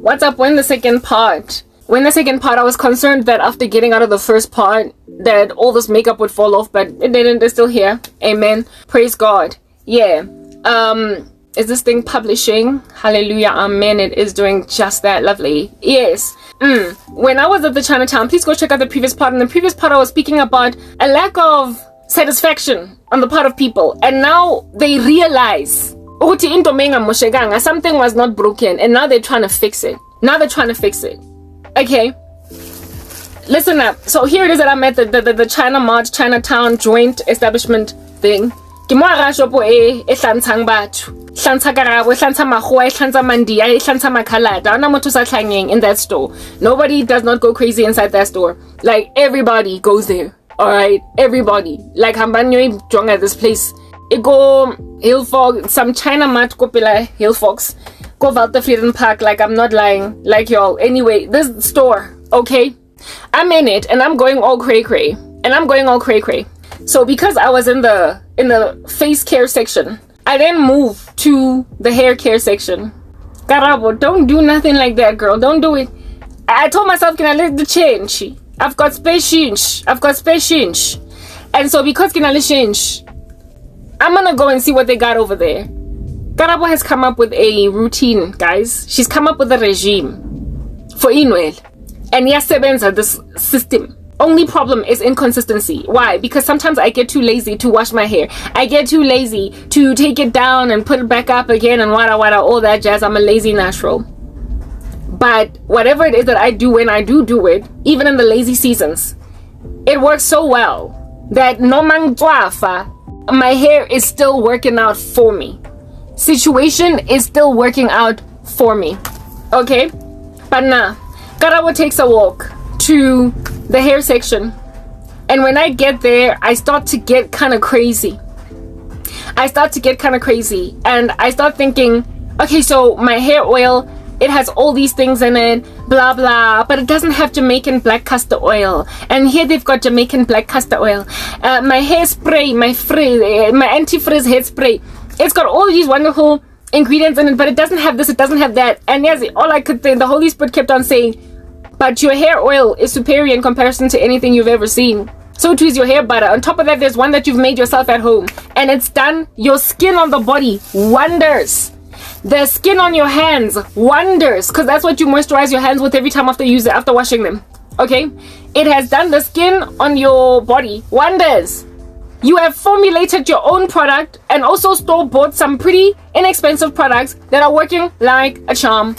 What's up? When the second part? I was concerned that after getting out of the first part, that all this makeup would fall off, but it didn't. It's still here. Amen. Praise God. Yeah. Is this thing publishing? Hallelujah. Amen. It is doing just that. Lovely. Yes. When I was at the Chinatown, please go check out the previous part. In the previous part, I was speaking about a lack of satisfaction on the part of people, and now they realize something was not broken, and now they're trying to fix it. Okay, listen up. So here it is that I'm at the China Mart Chinatown joint establishment thing. In that store. Nobody does not go crazy inside that store. Like, everybody goes there. Alright, everybody. Like, Hambanyo Jong at this place. It go Hillfox, some China Mart go pila Hillfox. Go Walter Freedom Park, like, I'm not lying. Like, y'all. Anyway, this store, okay? I'm in it, and I'm going all cray-cray. So because I was in the face care section, I then moved to the hair care section. Karabo, don't do nothing like that, girl. Don't do it. I told myself, can I let the change? I've got patience. And so because can I change, I'm gonna go and see what they got over there. Karabo has come up with a routine, guys. She's come up with a regime for Inwell. And yes, this system. Only problem is inconsistency. Why? Because sometimes I get too lazy to wash my hair. I get too lazy to take it down and put it back up again and wada all that jazz. I'm a lazy natural. But whatever it is that I do, when I do it, even in the lazy seasons, it works so well that no man my hair is still working out for me. Situation is still working out for me. Okay? But nah, Karabo takes a walk to the hair section, and when I get there, I start to get kind of crazy. And I start thinking, okay, so my hair oil, it has all these things in it, blah blah, but it doesn't have Jamaican black castor oil, and here they've got Jamaican black castor oil. My hairspray, my anti-frizz hair spray, it's got all these wonderful ingredients in it, but it doesn't have this, it doesn't have that. And yes, all I could think, the Holy Spirit kept on saying, but your hair oil is superior in comparison to anything you've ever seen. So too is your hair butter. On top of that, there's one that you've made yourself at home, and it's done your skin on the body wonders. The skin on your hands wonders, because that's what you moisturize your hands with every time after washing them. Okay, it has done the skin on your body wonders. You have formulated your own product and also store-bought some pretty inexpensive products that are working like a charm.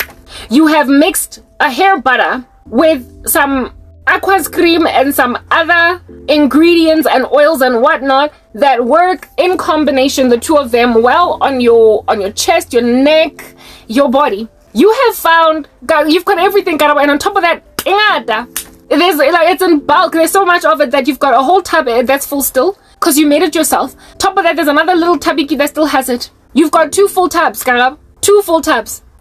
You have mixed a hair butter with some aqueous cream and some other ingredients and oils and whatnot that work in combination, the two of them, well on your chest, your neck, your body. You have found, you've got everything, and on top of that, it's in bulk. There's so much of it that you've got a whole tub that's full still, because you made it yourself. Top of that, there's another little tabiki that still has it. You've got 2 full tubs,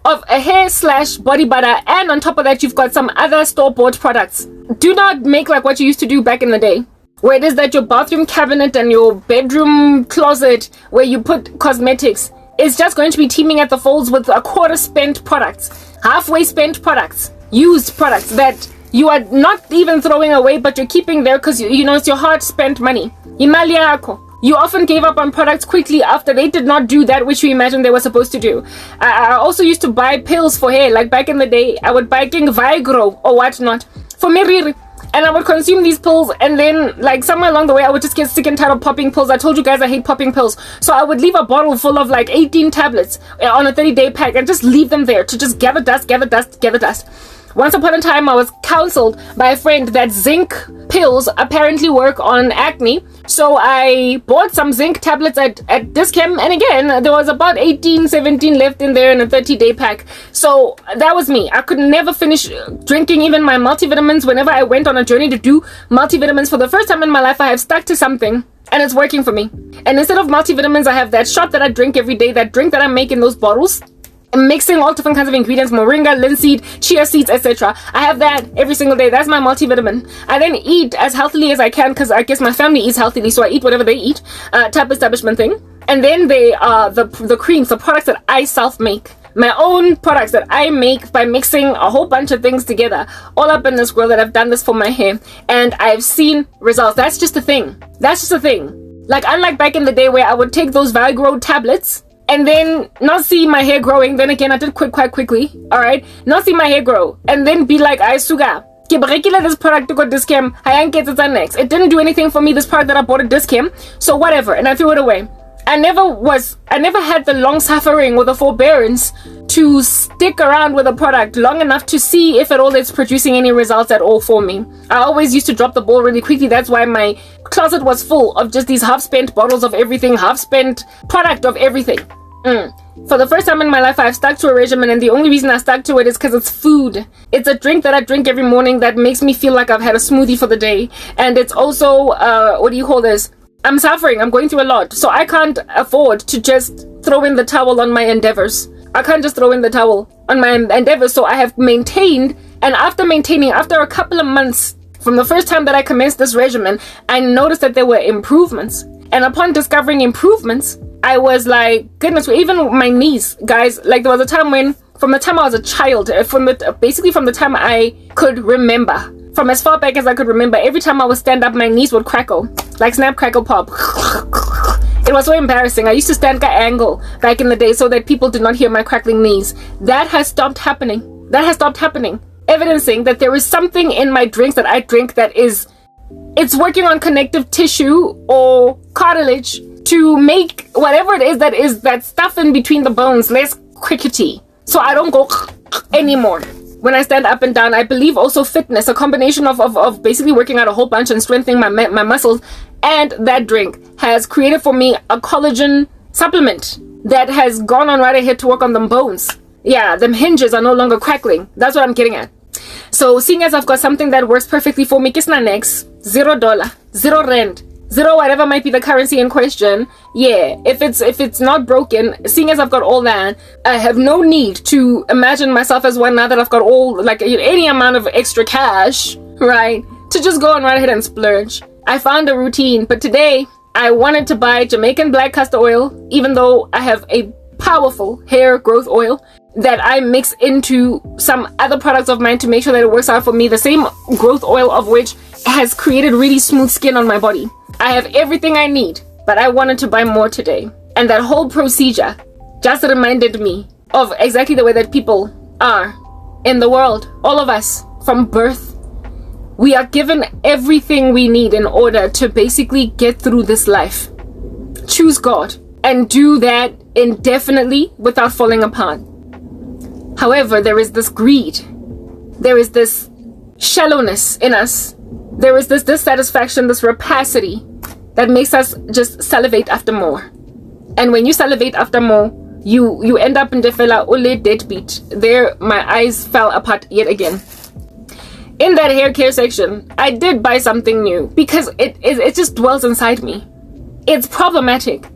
of a hair/body butter, and on top of that you've got some other store-bought products. Do not make like what you used to do back in the day, where it is that your bathroom cabinet and your bedroom closet where you put cosmetics is just going to be teeming at the folds with a quarter spent products, halfway spent products, used products that you are not even throwing away, but you're keeping there because you know it's your hard spent money. Imali yako. You often gave up on products quickly after they did not do that which you imagined they were supposed to do. I also used to buy pills for hair. Like back in the day, I would buy King Vigro or whatnot for me, and I would consume these pills, and then like somewhere along the way I would just get sick and tired of popping pills. I told you guys I hate popping pills, so I would leave a bottle full of like 18 tablets on a 30-day pack and just leave them there to just gather dust. Once upon a time, I was counseled by a friend that zinc pills apparently work on acne. So I bought some zinc tablets at Dischem, and again, there was about 18, 17 left in there in a 30-day pack. So that was me. I could never finish drinking even my multivitamins. Whenever I went on a journey to do multivitamins for the first time in my life, I have stuck to something, and it's working for me. And instead of multivitamins, I have that shot that I drink every day, that drink that I make in those bottles, mixing all different kinds of ingredients, moringa, linseed, chia seeds, etc. I have that every single day. That's my multivitamin. I then eat as healthily as I can, because I guess my family eats healthily, so I eat whatever they eat, type establishment thing. And then they the creams, the products that I self make, my own products that I make by mixing a whole bunch of things together, all up in this world, that I've done this for my hair, and I've seen results. That's just a thing. That's just a thing. Like, unlike back in the day where I would take those Valgrow tablets and then not see my hair growing. Then again, I did quit quite quickly. All right, not see my hair grow and then be like, I suga. This product to go discam. I get it next. It didn't do anything for me. This product that I bought at discam. So whatever, and I threw it away. I never had the long suffering or the forbearance to stick around with a product long enough to see if at all it's producing any results at all for me. I always used to drop the ball really quickly. That's why my closet was full of just these half-spent bottles of everything, half-spent product of everything. For the first time in my life, I've stuck to a regimen, and the only reason I stuck to it is because it's food. It's a drink that I drink every morning that makes me feel like I've had a smoothie for the day. And it's also, what do you call this? I'm suffering. I'm going through a lot. So I can't afford to just throw in the towel on my endeavors. I can't just throw in the towel on my endeavors. So I have maintained, and after a couple of months from the first time that I commenced this regimen, I noticed that there were improvements. And upon discovering improvements, I was like, goodness, even my knees, guys, like there was a time when, from the time I was a child, basically from the time I could remember, from as far back as I could remember, every time I would stand up, my knees would crackle, like snap, crackle, pop. It was so embarrassing. I used to stand at angle back in the day so that people did not hear my crackling knees. That has stopped happening. Evidencing that there is something in my drinks that I drink that it's working on connective tissue or cartilage to make whatever it is that stuff in between the bones less crickety, so I don't go anymore when I stand up and down. I believe also fitness, a combination of basically working out a whole bunch and strengthening my muscles, and that drink has created for me a collagen supplement that has gone on right ahead to work on them bones. Yeah, them hinges are no longer crackling. That's what I'm getting at. So seeing as I've got something that works perfectly for me, kisna next, $0, R0, zero whatever might be the currency in question. Yeah, if it's not broken, seeing as I've got all that, I have no need to imagine myself as one now that I've got all, like, any amount of extra cash, right, to just go on right ahead and splurge. I found a routine, but today I wanted to buy Jamaican black castor oil, even though I have a powerful hair growth oil that I mix into some other products of mine to make sure that it works out for me, the same growth oil of which has created really smooth skin on my body. I have everything I need, but I wanted to buy more today. And that whole procedure just reminded me of exactly the way that people are in the world. All of us, from birth, we are given everything we need in order to basically get through this life. Choose God and do that indefinitely without falling apart. However, there is this greed. There is this shallowness in us. There is this dissatisfaction, this rapacity that makes us just salivate after more. And when you salivate after more, you end up in the fella ole deadbeat. There, my eyes fell apart yet again. In that hair care section, I did buy something new because it just dwells inside me. It's problematic.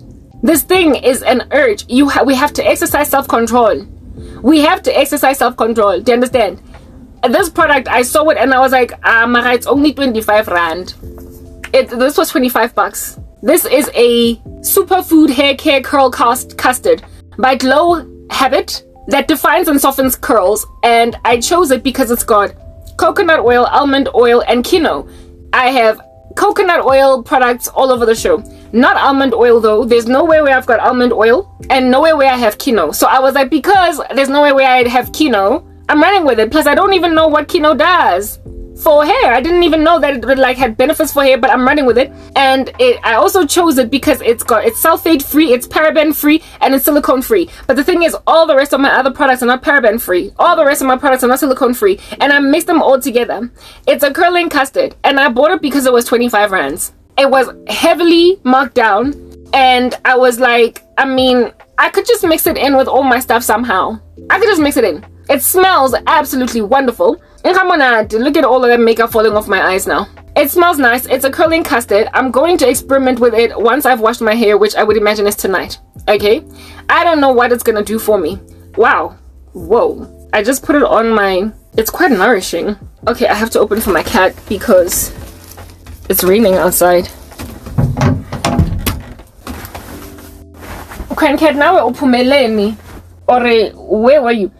This thing is an urge. We have to exercise self-control. We have to exercise self-control. Do you understand? This product, I saw it and I was like, Mara, it's only 25 rand. This was 25 bucks. This is a superfood hair care curl custard by Glow Habit that defines and softens curls, and I chose it because it's got coconut oil, almond oil, and quinoa. I have coconut oil products all over the show. Not almond oil though. There's nowhere where I've got almond oil and nowhere where I have quinoa. So I was like, because there's nowhere where I have quinoa, I'm running with it. Plus, I don't even know what quinoa does for hair. I didn't even know that it had benefits for hair, but I'm running with it. And I also chose it because it's sulfate free, it's paraben free, and it's silicone free. But the thing is, all the rest of my other products are not paraben free. All the rest of my products are not silicone free. And I mixed them all together. It's a curling custard, and I bought it because it was 25 rands. It was heavily marked down, and I was like, I could just mix it in with all my stuff somehow. I could just mix it in. It smells absolutely wonderful. And come on, look at all of that makeup falling off my eyes now. It smells nice. It's a curling custard. I'm going to experiment with it once I've washed my hair, which I would imagine is tonight. Okay? I don't know what it's gonna do for me. Wow. Whoa. I just put it on my... It's quite nourishing. Okay, I have to open for my cat because it's raining outside. Cat, now uphumeleni. Or where were you?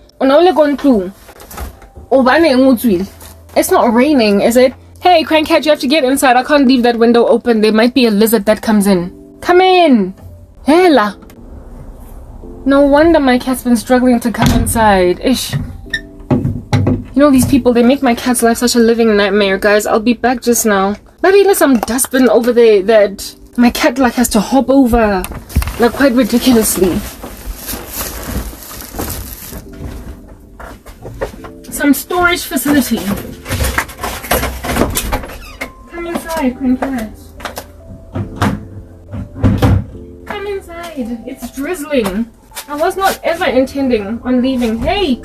It's not raining, is it? Hey, Crankcat, you have to get inside. I can't leave that window open. There might be a lizard that comes in. Come in. Hela. No wonder my cat's been struggling to come inside. Ish. You know, these people, they make my cat's life such a living nightmare, guys. I'll be back just now. Maybe there's some dustbin over there that my cat like has to hop over. Like quite ridiculously. Some storage facility. Come inside, Crankcat. Come inside. It's drizzling. I was not ever intending on leaving. Hey!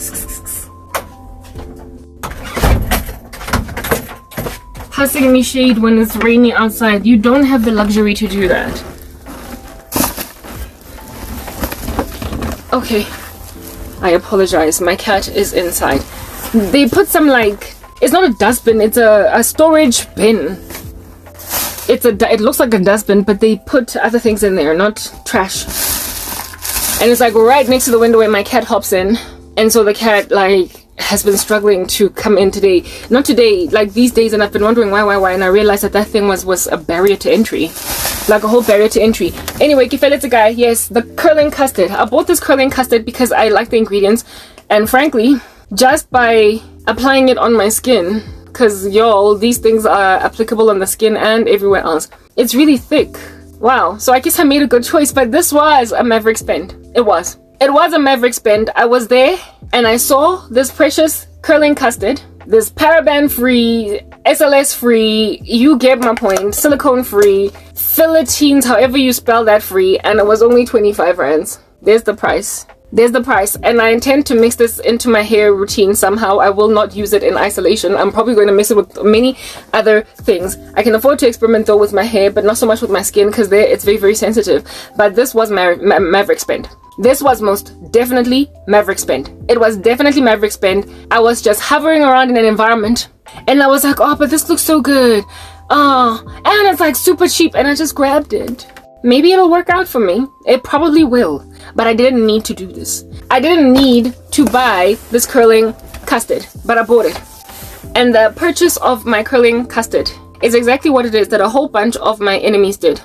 Passing me shade when it's raining outside. You don't have the luxury to do that. Okay. I apologize. My cat is inside. They put some like... It's not a dustbin. It's a storage bin. It looks like a dustbin, but they put other things in there, not trash. And it's like right next to the window where my cat hops in. And so the cat like has been struggling to come in today. Not today, like these days, and I've been wondering why. And I realized that thing was a barrier to entry. Like a whole barrier to entry. Anyway, Kifelet's a guy. Yes, the curling custard. I bought this curling custard because I like the ingredients. And frankly, just by applying it on my skin, because y'all, these things are applicable on the skin and everywhere else. It's really thick. Wow. So I guess I made a good choice, but this was a maverick spend. It was a maverick spend. I was there and I saw this precious curling custard, this paraben free, SLS free, you get my point, silicone free, Philippines, however you spell that free, and it was only 25 rands. There's the price. There's the price, and I intend to mix this into my hair routine somehow. I will not use it in isolation. I'm probably going to mix it with many other things. I can afford to experiment though with my hair, but not so much with my skin because there it's very, very sensitive. But this was maverick spend. This was most definitely maverick spend. It was definitely maverick spend. I was just hovering around in an environment, and I was like, oh, but this looks so good. Oh, and it's like super cheap, and I just grabbed it. Maybe it'll work out for me. It probably will. But I didn't need to do this. I didn't need to buy this curling custard, but I bought it. And the purchase of my curling custard is exactly what it is that a whole bunch of my enemies did.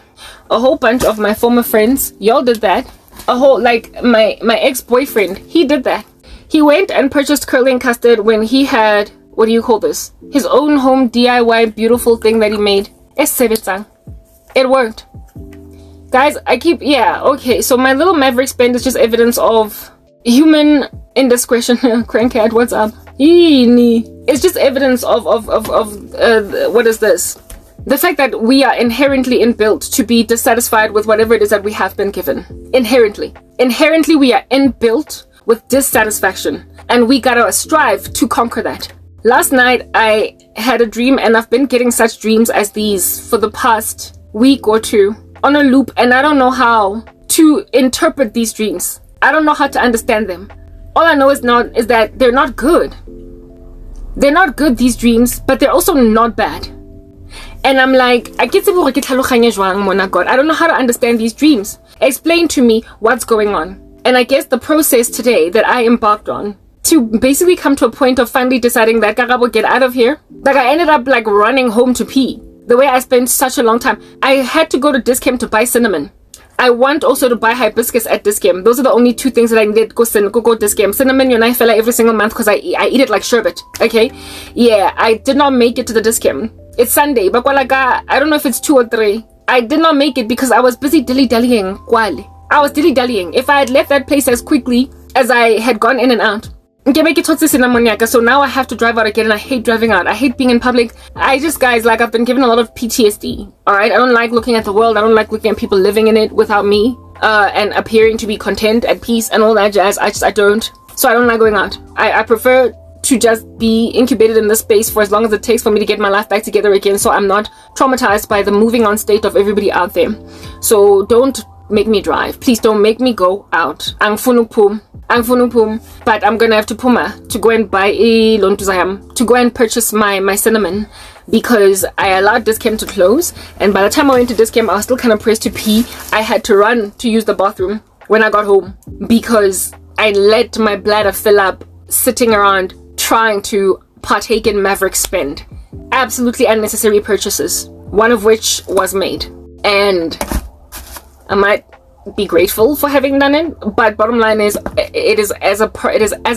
A whole bunch of my former friends, y'all did that. A whole, like, my ex-boyfriend, he did that. He went and purchased curling custard when he had, what do you call this? His own home DIY beautiful thing that he made. It worked. Guys, yeah, okay, so my little maverick spend is just evidence of human indiscretion. Crankcat, what's up? It's just evidence of what is this? The fact that we are inherently inbuilt to be dissatisfied with whatever it is that we have been given. Inherently. Inherently, we are inbuilt with dissatisfaction, and we gotta strive to conquer that. Last night, I had a dream, and I've been getting such dreams as these for the past week or two. On a loop, and I don't know how to interpret these dreams. I don't know how to understand them. All I know is that they're not good. They're not good, these dreams, but they're also not bad. And I'm like, I don't know how to understand these dreams. Explain to me what's going on. And I guess the process today that I embarked on to basically come to a point of finally deciding that Karabo, get out of here. Like I ended up like running home to pee. The way I spent such a long time. I had to go to Discam to buy cinnamon. I want also to buy hibiscus at Discam. Those are the only two things that I needed. Go Discam. Cinnamon, you know, I feel like every single month because I eat it like sherbet. Okay? Yeah, I did not make it to the Discam. It's Sunday. But I don't know if it's 2 or 3. I did not make it because I was busy dilly-dallying. I was dilly-dallying. If I had left that place as quickly as I had gone in and out, so now I have to drive out again, and I hate driving out. I hate being in public. I just, guys, like, I've been given a lot of PTSD. Alright, I don't like looking at the world. I don't like looking at people living in it without me, and appearing to be content, at peace, and all that jazz. I don't. So I don't like going out. I prefer to just be incubated in this space for as long as it takes for me to get my life back together again, so I'm not traumatized by the moving on state of everybody out there. So don't make me drive. Please don't make me go out. But I'm gonna have to puma to go and buy to go and purchase my cinnamon, because I allowed Discam to close, and by the time I went to Discam I was still kind of pressed to pee. I had to run to use the bathroom when I got home because I let my bladder fill up sitting around trying to partake in maverick spend. Absolutely unnecessary purchases, one of which was made. And I might be grateful for having done it, but bottom line is it is as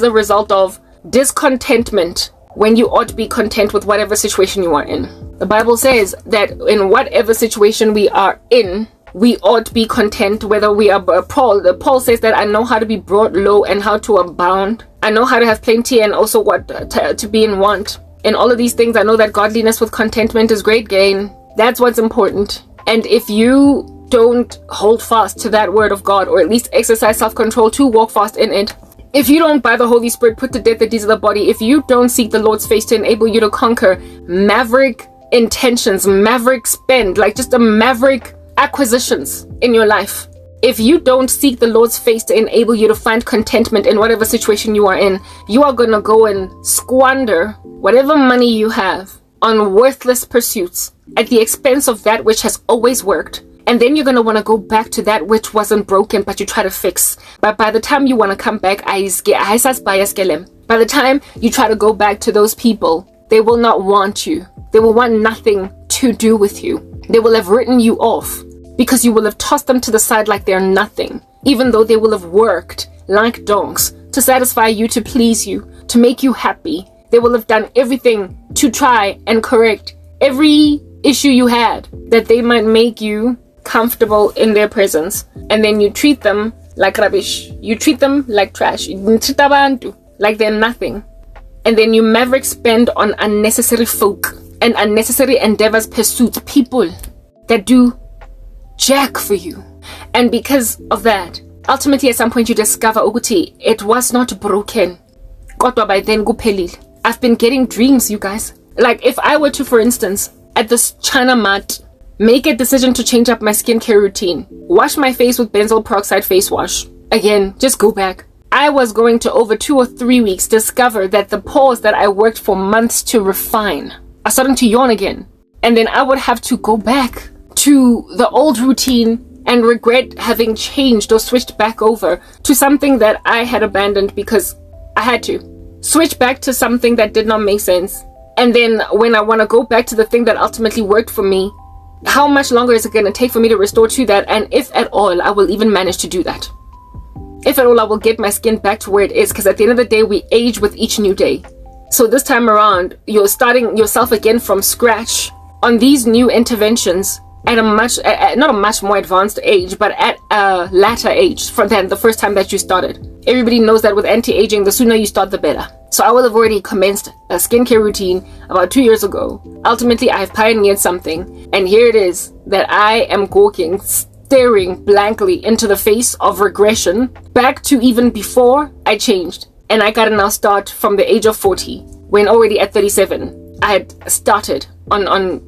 a result of discontentment when you ought to be content with whatever situation you are in. The Bible says that in whatever situation we are in, we ought to be content, whether we are Paul says that I know how to be brought low and how to abound. I know how to have plenty and also what to be in want. In all of these things, I know that godliness with contentment is great gain. That's what's important. And if you don't hold fast to that word of God, or at least exercise self-control to walk fast in it, if you don't, by the Holy Spirit, put to death the deeds of the body, if you don't seek the Lord's face to enable you to conquer maverick intentions, maverick spend, like just a maverick acquisitions in your life, if you don't seek the Lord's face to enable you to find contentment in whatever situation you are in, you are going to go and squander whatever money you have on worthless pursuits at the expense of that which has always worked. And then you're going to want to go back to that which wasn't broken, but you try to fix. But by the time you want to come back, by the time you try to go back to those people, they will not want you. They will want nothing to do with you. They will have written you off because you will have tossed them to the side like they're nothing, even though they will have worked like dogs to satisfy you, to please you, to make you happy. They will have done everything to try and correct every issue you had, that they might make you comfortable in their presence. And then you treat them like rubbish. You treat them like trash. Like they're nothing. And then you maverick spend on unnecessary folk and unnecessary endeavors, pursuits, people that do jack for you. And because of that, ultimately at some point you discover ukuthi it was not broken. Kodwa by then kuphelile. I've been getting dreams, you guys. Like if I were to, for instance, at this China Mart, make a decision to change up my skincare routine, wash my face with benzoyl peroxide face wash. Again, just go back. I was going to, over 2 or 3 weeks, discover that the pores that I worked for months to refine are starting to yawn again. And then I would have to go back to the old routine and regret having changed or switched back over to something that I had abandoned because I had to. Switch back to something that did not make sense. And then when I want to go back to the thing that ultimately worked for me, how much longer is it going to take for me to restore to that? And if at all, I will even manage to do that. If at all, I will get my skin back to where it is. Because at the end of the day, we age with each new day. So this time around, you're starting yourself again from scratch on these new interventions at a much, not a much more advanced age, but at a latter age than the first time that you started. Everybody knows that with anti-aging, the sooner you start, the better. So I will have already commenced a skincare routine about 2 years ago. Ultimately, I've pioneered something. And here it is that I am gawking, staring blankly into the face of regression back to even before I changed. And I gotta now start from the age of 40, when already at 37, I had started on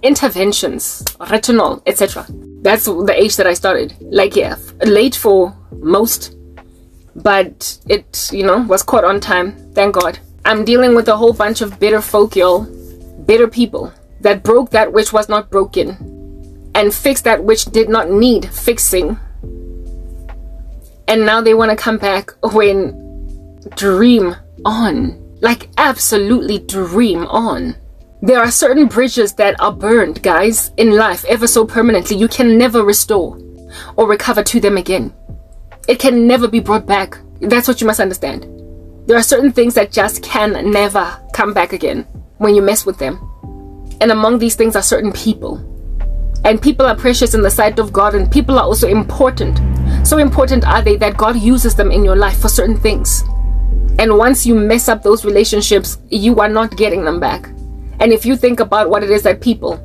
interventions, retinol, etc. That's the age that I started. Like, yeah, late for most, but it, was caught on time. Thank God. I'm dealing with a whole bunch of bitter folk, y'all. Bitter people that broke that which was not broken and fixed that which did not need fixing. And now they want to come back when dream on. Like, absolutely dream on. There are certain bridges that are burned, guys, in life ever so permanently. You can never restore or recover to them again. It can never be brought back. That's what you must understand. There are certain things that just can never come back again when you mess with them. And among these things are certain people. And people are precious in the sight of God, and people are also important. So important are they that God uses them in your life for certain things. And once you mess up those relationships, you are not getting them back. And if you think about what it is that people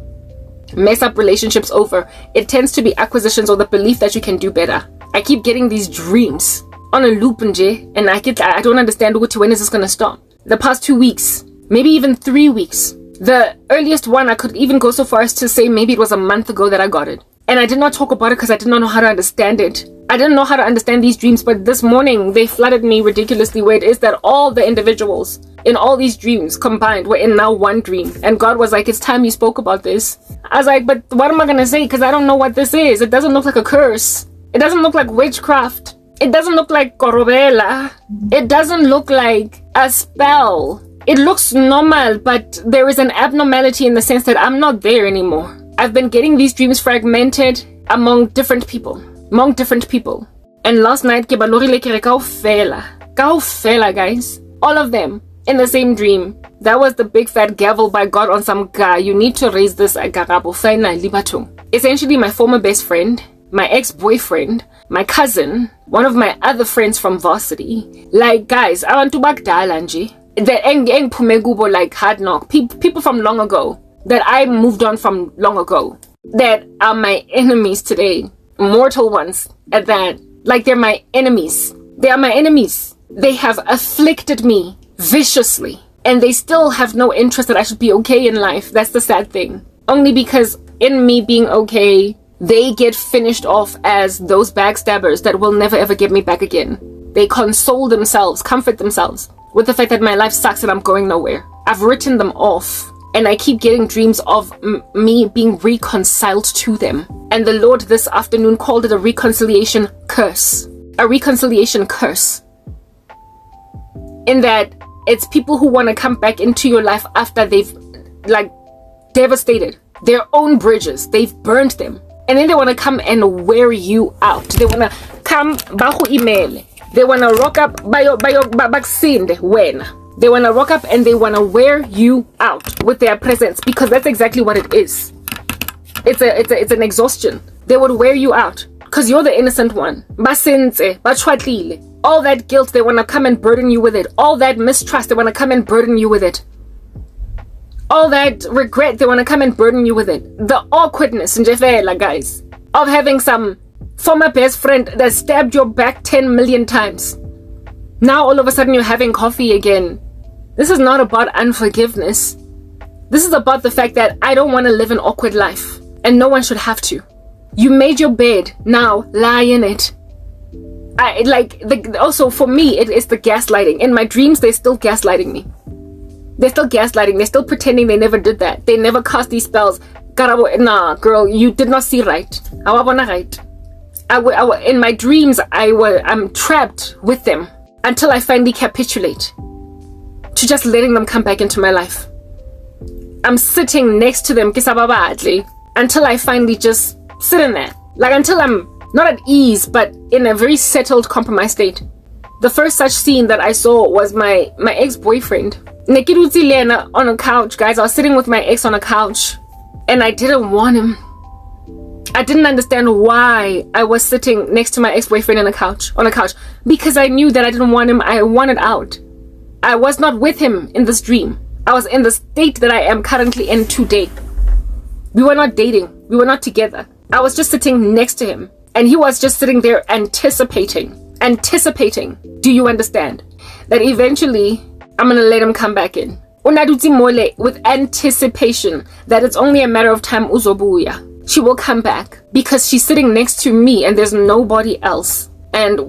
mess up relationships over, it tends to be acquisitions or the belief that you can do better. I keep getting these dreams on a loop, and I don't understand when is this going to stop. The past 2 weeks, maybe even 3 weeks. The earliest one, I could even go so far as to say maybe it was a month ago that I got it. And I did not talk about it because I did not know how to understand it. I didn't know how to understand these dreams, but this morning they flooded me ridiculously, where it is that all the individuals in all these dreams combined were in now one dream. And God was like, it's time you spoke about this. I was like, but what am I going to say? Because I don't know what this is. It doesn't look like a curse. It doesn't look like witchcraft. It doesn't look like Korobela. It doesn't look like a spell. It looks normal, but there is an abnormality in the sense that I'm not there anymore. I've been getting these dreams fragmented among different people. And last night, guys. All of them in the same dream. That was the big fat gavel by God on some guy. You need to raise this Karabo. Finally, bathong. Essentially, my former best friend, my ex-boyfriend, my cousin, one of my other friends from varsity. Like, guys, I want to back nje. That eng pumegubo, like hard knock. People from long ago that I moved on from long ago that are my enemies today. Mortal ones at that. Like, they're my enemies. They are my enemies. They have afflicted me viciously. And they still have no interest that I should be okay in life. That's the sad thing. Only because in me being okay, they get finished off as those backstabbers that will never ever get me back again. They console themselves, comfort themselves with the fact that my life sucks and I'm going nowhere. I've written them off. And I keep getting dreams of me being reconciled to them. And the Lord this afternoon called it a reconciliation curse. A reconciliation curse. In that it's people who want to come back into your life after they've like devastated their own bridges. They've burned them. And then they want to come and wear you out. They want to come bahu email. They want to rock up baksinde when. They want to rock up and they want to wear you out with their presence, because that's exactly what it is. It's an exhaustion. They would wear you out because you're the innocent one. All that guilt, they want to come and burden you with it. All that mistrust, they want to come and burden you with it. All that regret, they want to come and burden you with it. The awkwardness, guys, of having some former best friend that stabbed your back 10 million times. Now all of a sudden you're having coffee again. This is not about unforgiveness. This is about the fact that I don't want to live an awkward life. And no one should have to. You made your bed. Now lie in it. Also for me, it is the gaslighting. In my dreams, they're still gaslighting me. They're still gaslighting. They're still pretending they never did that. They never cast these spells. Karabo, nah, girl, you did not see right. Awabona right. In my dreams, I'm trapped with them until I finally capitulate to just letting them come back into my life. I'm sitting next to them until I finally just sit in there. Like, until I'm not at ease, but in a very settled, compromised state. The first such scene that I saw was my ex-boyfriend. On a couch, guys. I was sitting with my ex on a couch and I didn't want him. I didn't understand why I was sitting next to my ex-boyfriend on a couch, because I knew that I didn't want him. I wanted out. I was not with him in this dream. I was in the state that I am currently in today. We were not dating. We were not together. I was just sitting next to him and he was just sitting there anticipating. Do you understand? That eventually I'm going to let him come back in. With anticipation that it's only a matter of time uzobuya. She will come back because she's sitting next to me and there's nobody else. And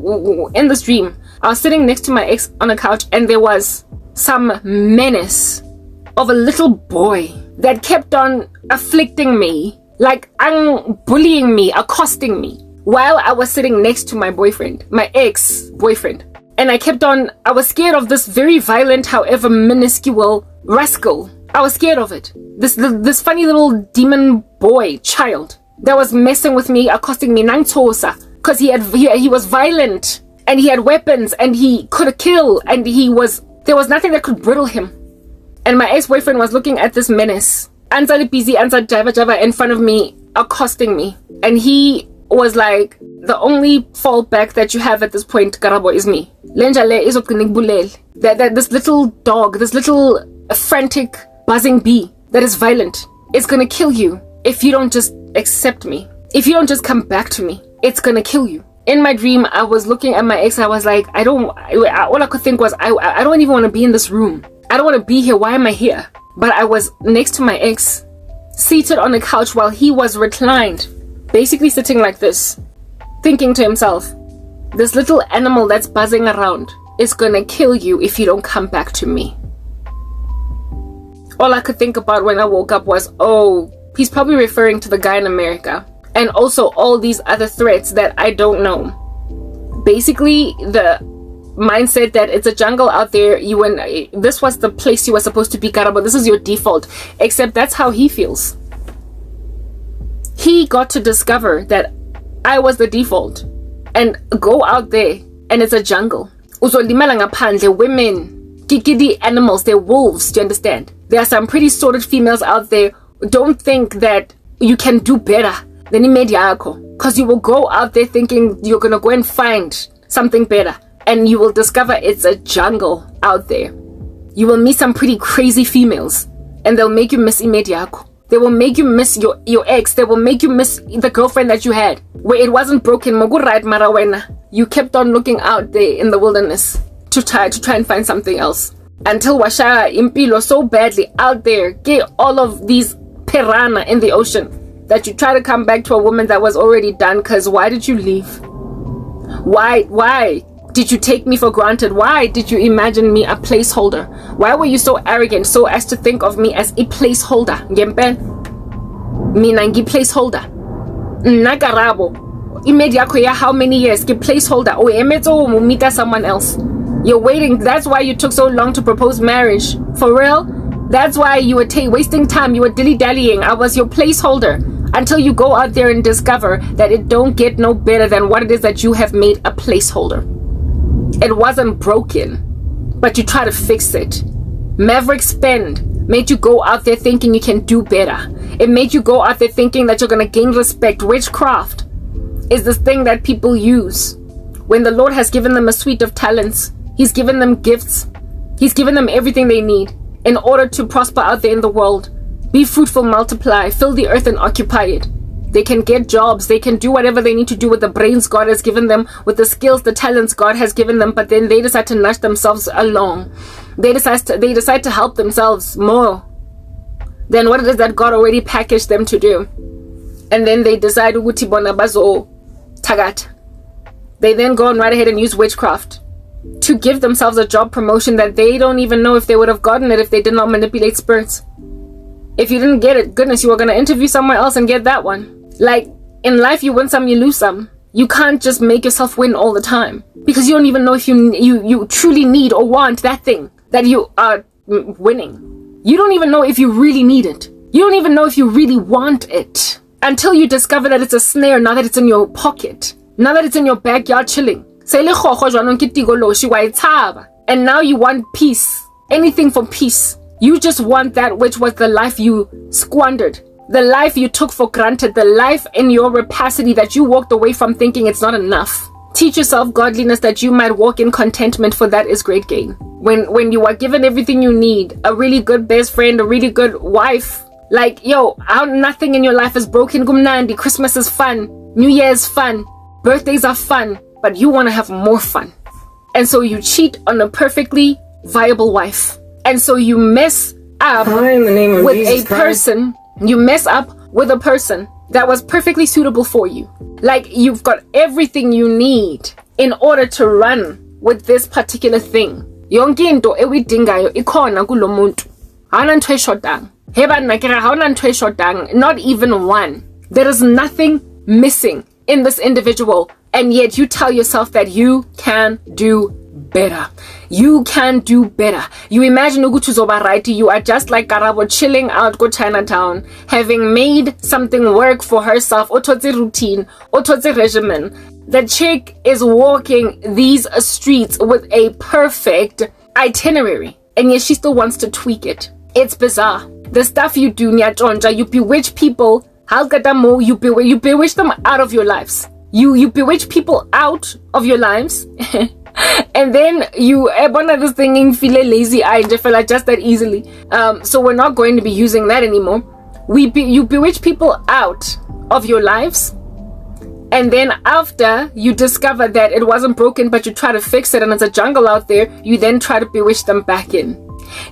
in this dream, I was sitting next to my ex on a couch and there was some menace of a little boy that kept on afflicting me, like bullying me, accosting me, while I was sitting next to my boyfriend, my ex-boyfriend. And I was scared of this very violent, however minuscule rascal. I was scared of it. This funny little demon boy, child, that was messing with me, accosting me, nangtosa, because he was violent and he had weapons and he could kill and there was nothing that could brittle him. And my ex-boyfriend was looking at this menace, answer busy, answer java in front of me, accosting me, and he was like, the only fallback that you have at this point, Karabo, is me. That this little dog, this little frantic buzzing bee that is violent, is gonna kill you if you don't just accept me. If you don't just come back to me, it's gonna kill you. In my dream, I was looking at my ex. I was like, all I could think was, I don't even want to be in this room. I don't want to be here. Why am I here? But I was next to my ex, seated on a couch while he was reclined, basically sitting like this, thinking to himself, this little animal that's buzzing around is gonna kill you if you don't come back to me. All I could think about when I woke up was, oh, he's probably referring to the guy in America. And also all these other threats that I don't know. basically the mindset that it's a jungle out there. This was the place you were supposed to be, Karabo. This is your default. Except that's how he feels. He got to discover that I was the default and go out there and it's a jungle. Uzolimala ngaphandle, women, kikidi animals, they're wolves, do you understand? There are some pretty sordid females out there. Don't think that you can do better than imedi yakho, because you will go out there thinking you're gonna go and find something better, and you will discover it's a jungle out there. You will meet some pretty crazy females and they'll make you miss imedi yakho. They will make you miss your ex. They will make you miss the girlfriend that you had, where it wasn't broken. You kept on looking out there in the wilderness to try and find something else, until washaya impilo so badly out there, get all of these piranha in the ocean, that you try to come back to a woman that was already done. Because why did you leave? Why did you take me for granted? Why did you imagine me a placeholder? Why were you so arrogant so as to think of me as a placeholder? Mina ngi placeholder. Nakarabo. Imedi ya how many years? Ke placeholder. Oh, emetso mumita someone else. You're waiting. That's why you took so long to propose marriage. For real? That's why you were wasting time. You were dilly-dallying. I was your placeholder. Until you go out there and discover that it don't get no better than what it is that you have made a placeholder. It wasn't broken, but you try to fix it. Maverick Spend made you go out there thinking you can do better. It made you go out there thinking that you're going to gain respect. Witchcraft is this thing that people use when the Lord has given them a suite of talents. He's given them gifts. He's given them everything they need in order to prosper out there in the world. Be fruitful, multiply, fill the earth and occupy it. They can get jobs. They can do whatever they need to do with the brains God has given them, with the skills, the talents God has given them. But then they decide to nudge themselves along. They decide to help themselves more than what it is that God already packaged them to do. And then they decide ukuthi bona bazo tagat. They then go on right ahead and use witchcraft to give themselves a job promotion that they don't even know if they would have gotten it if they did not manipulate spirits. If you didn't get it, goodness, you were going to interview somewhere else and get that one. Like, in life, you win some, you lose some. You can't just make yourself win all the time, because you don't even know if you truly need or want that thing that you are winning. You don't even know if you really need it. You don't even know if you really want it until you discover that it's a snare now that it's in your pocket, now that it's in your backyard chilling. And now you want peace, anything for peace. You just want that which was the life you squandered, the life you took for granted, the life in your rapacity that you walked away from thinking it's not enough. Teach yourself godliness that you might walk in contentment, for that is great gain. When you are given everything you need, a really good best friend, a really good wife, like, yo, how nothing in your life is broken. Gumnandi, Christmas is fun, New Year is fun, birthdays are fun, but you want to have more fun. And so you cheat on a perfectly viable wife. And so you mess up with a person. You mess up with a person that was perfectly suitable for you. Like, you've got everything you need in order to run with this particular thing. Yonke into ewidingayo ikhona kulo muntu. Hana ntwe shodang. Heba nakira hana ntwe shodang. Not even one. There is nothing missing in this individual, and yet you tell yourself that you can do better. You can do better. You imagine ukuthi uzoba right. You are just like Karabo, chilling out go Chinatown, having made something work for herself. Ototse routine, ototse regimen. The chick is walking these streets with a perfect itinerary, and yet she still wants to tweak it. It's bizarre. The stuff you do, Nyatonja, you bewitch people. Halkadamo, you bewitch them out of your lives. You bewitch people out of your lives. And then you one of this thing feel lazy. I just feel like just that easily. So we're not going to be using that anymore. You bewitch people out of your lives, and then after you discover that it wasn't broken, but you try to fix it and it's a jungle out there, you then try to bewitch them back in.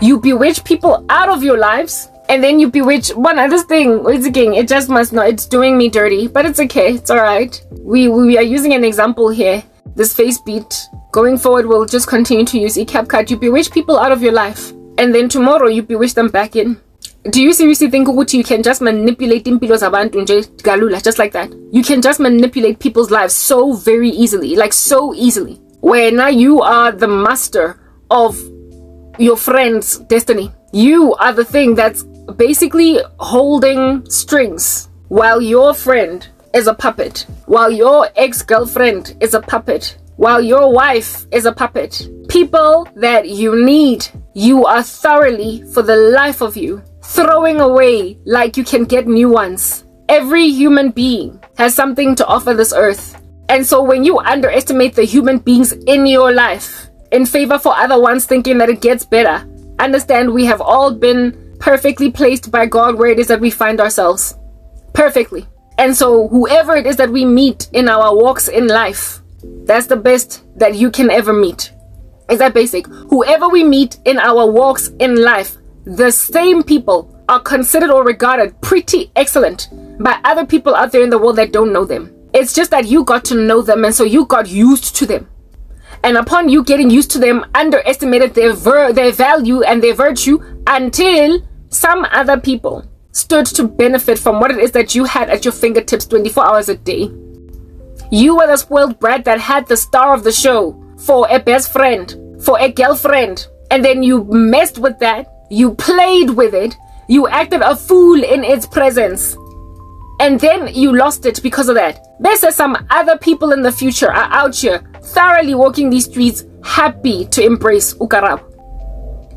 You bewitch people out of your lives, and then you bewitch one other thing. It's again, it just must not. It's doing me dirty, but it's okay. It's all right. We are using an example here. This face beat. Going forward, we'll just continue to use eCapCut. You bewitch people out of your life, and then tomorrow you bewitch them back in. Do you seriously think you can just manipulate impilo zabantu nje galula just like that? You can just manipulate people's lives so very easily, like so easily. Where now you are the master of your friend's destiny. You are the thing that's basically holding strings while your friend is a puppet, while your ex-girlfriend is a puppet, while your wife is a puppet. People that you need, you are thoroughly, for the life of you, throwing away like you can get new ones. Every human being has something to offer this earth. And so when you underestimate the human beings in your life in favor for other ones thinking that it gets better, understand we have all been perfectly placed by God where it is that we find ourselves. Perfectly. And so whoever it is that we meet in our walks in life, that's the best that you can ever meet. Is that basic? Whoever we meet in our walks in life, the same people are considered or regarded pretty excellent by other people out there in the world that don't know them. It's just that you got to know them, and so you got used to them. And upon you getting used to them, underestimated their value and their virtue until some other people stood to benefit from what it is that you had at your fingertips 24 hours a day. You were the spoiled brat that had the star of the show for a best friend, for a girlfriend, and then you messed with that, you played with it, you acted a fool in its presence, and then you lost it because of that. There's some other people in the future are out here thoroughly walking these streets, happy to embrace Karabo.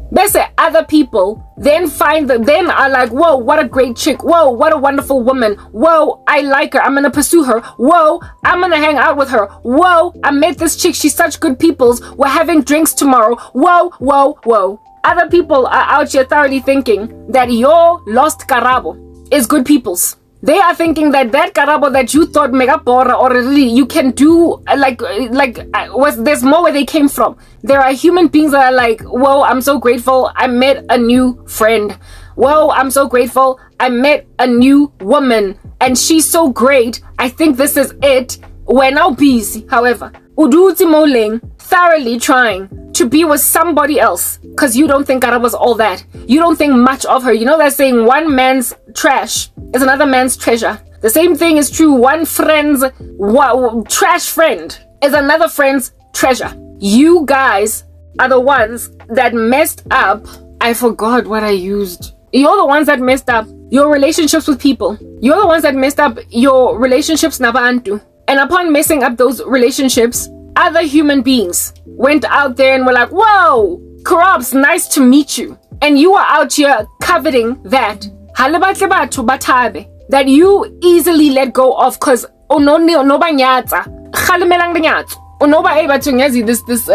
There's other people then then are like, whoa, what a great chick, whoa, what a wonderful woman, whoa, I like her, I'm gonna pursue her, whoa, I'm gonna hang out with her, whoa, I met this chick, she's such good peoples, we're having drinks tomorrow, whoa, whoa, whoa. Other people are out here thoroughly thinking that your lost Karabo is good peoples. They are thinking that Karabo that you thought mega bora or really you can do there's more where they came from. There are human beings that are like, whoa, I'm so grateful I met a new friend. Whoa, I'm so grateful I met a new woman and she's so great. I think this is it. We're now busy. However, Uduti Moleng thoroughly trying to be with somebody else because you don't think Karabo was all that. You don't think much of her. You know that saying, one man's trash is another man's treasure. The same thing is true. One friend's trash friend is another friend's treasure. You guys are the ones that messed up. I forgot what I used. You're the ones that messed up your relationships with people. You're the ones that messed up your relationships nabantu. And upon messing up those relationships, other human beings went out there and were like, whoa, Karab's nice to meet you. And you are out here coveting that. That you easily let go of because this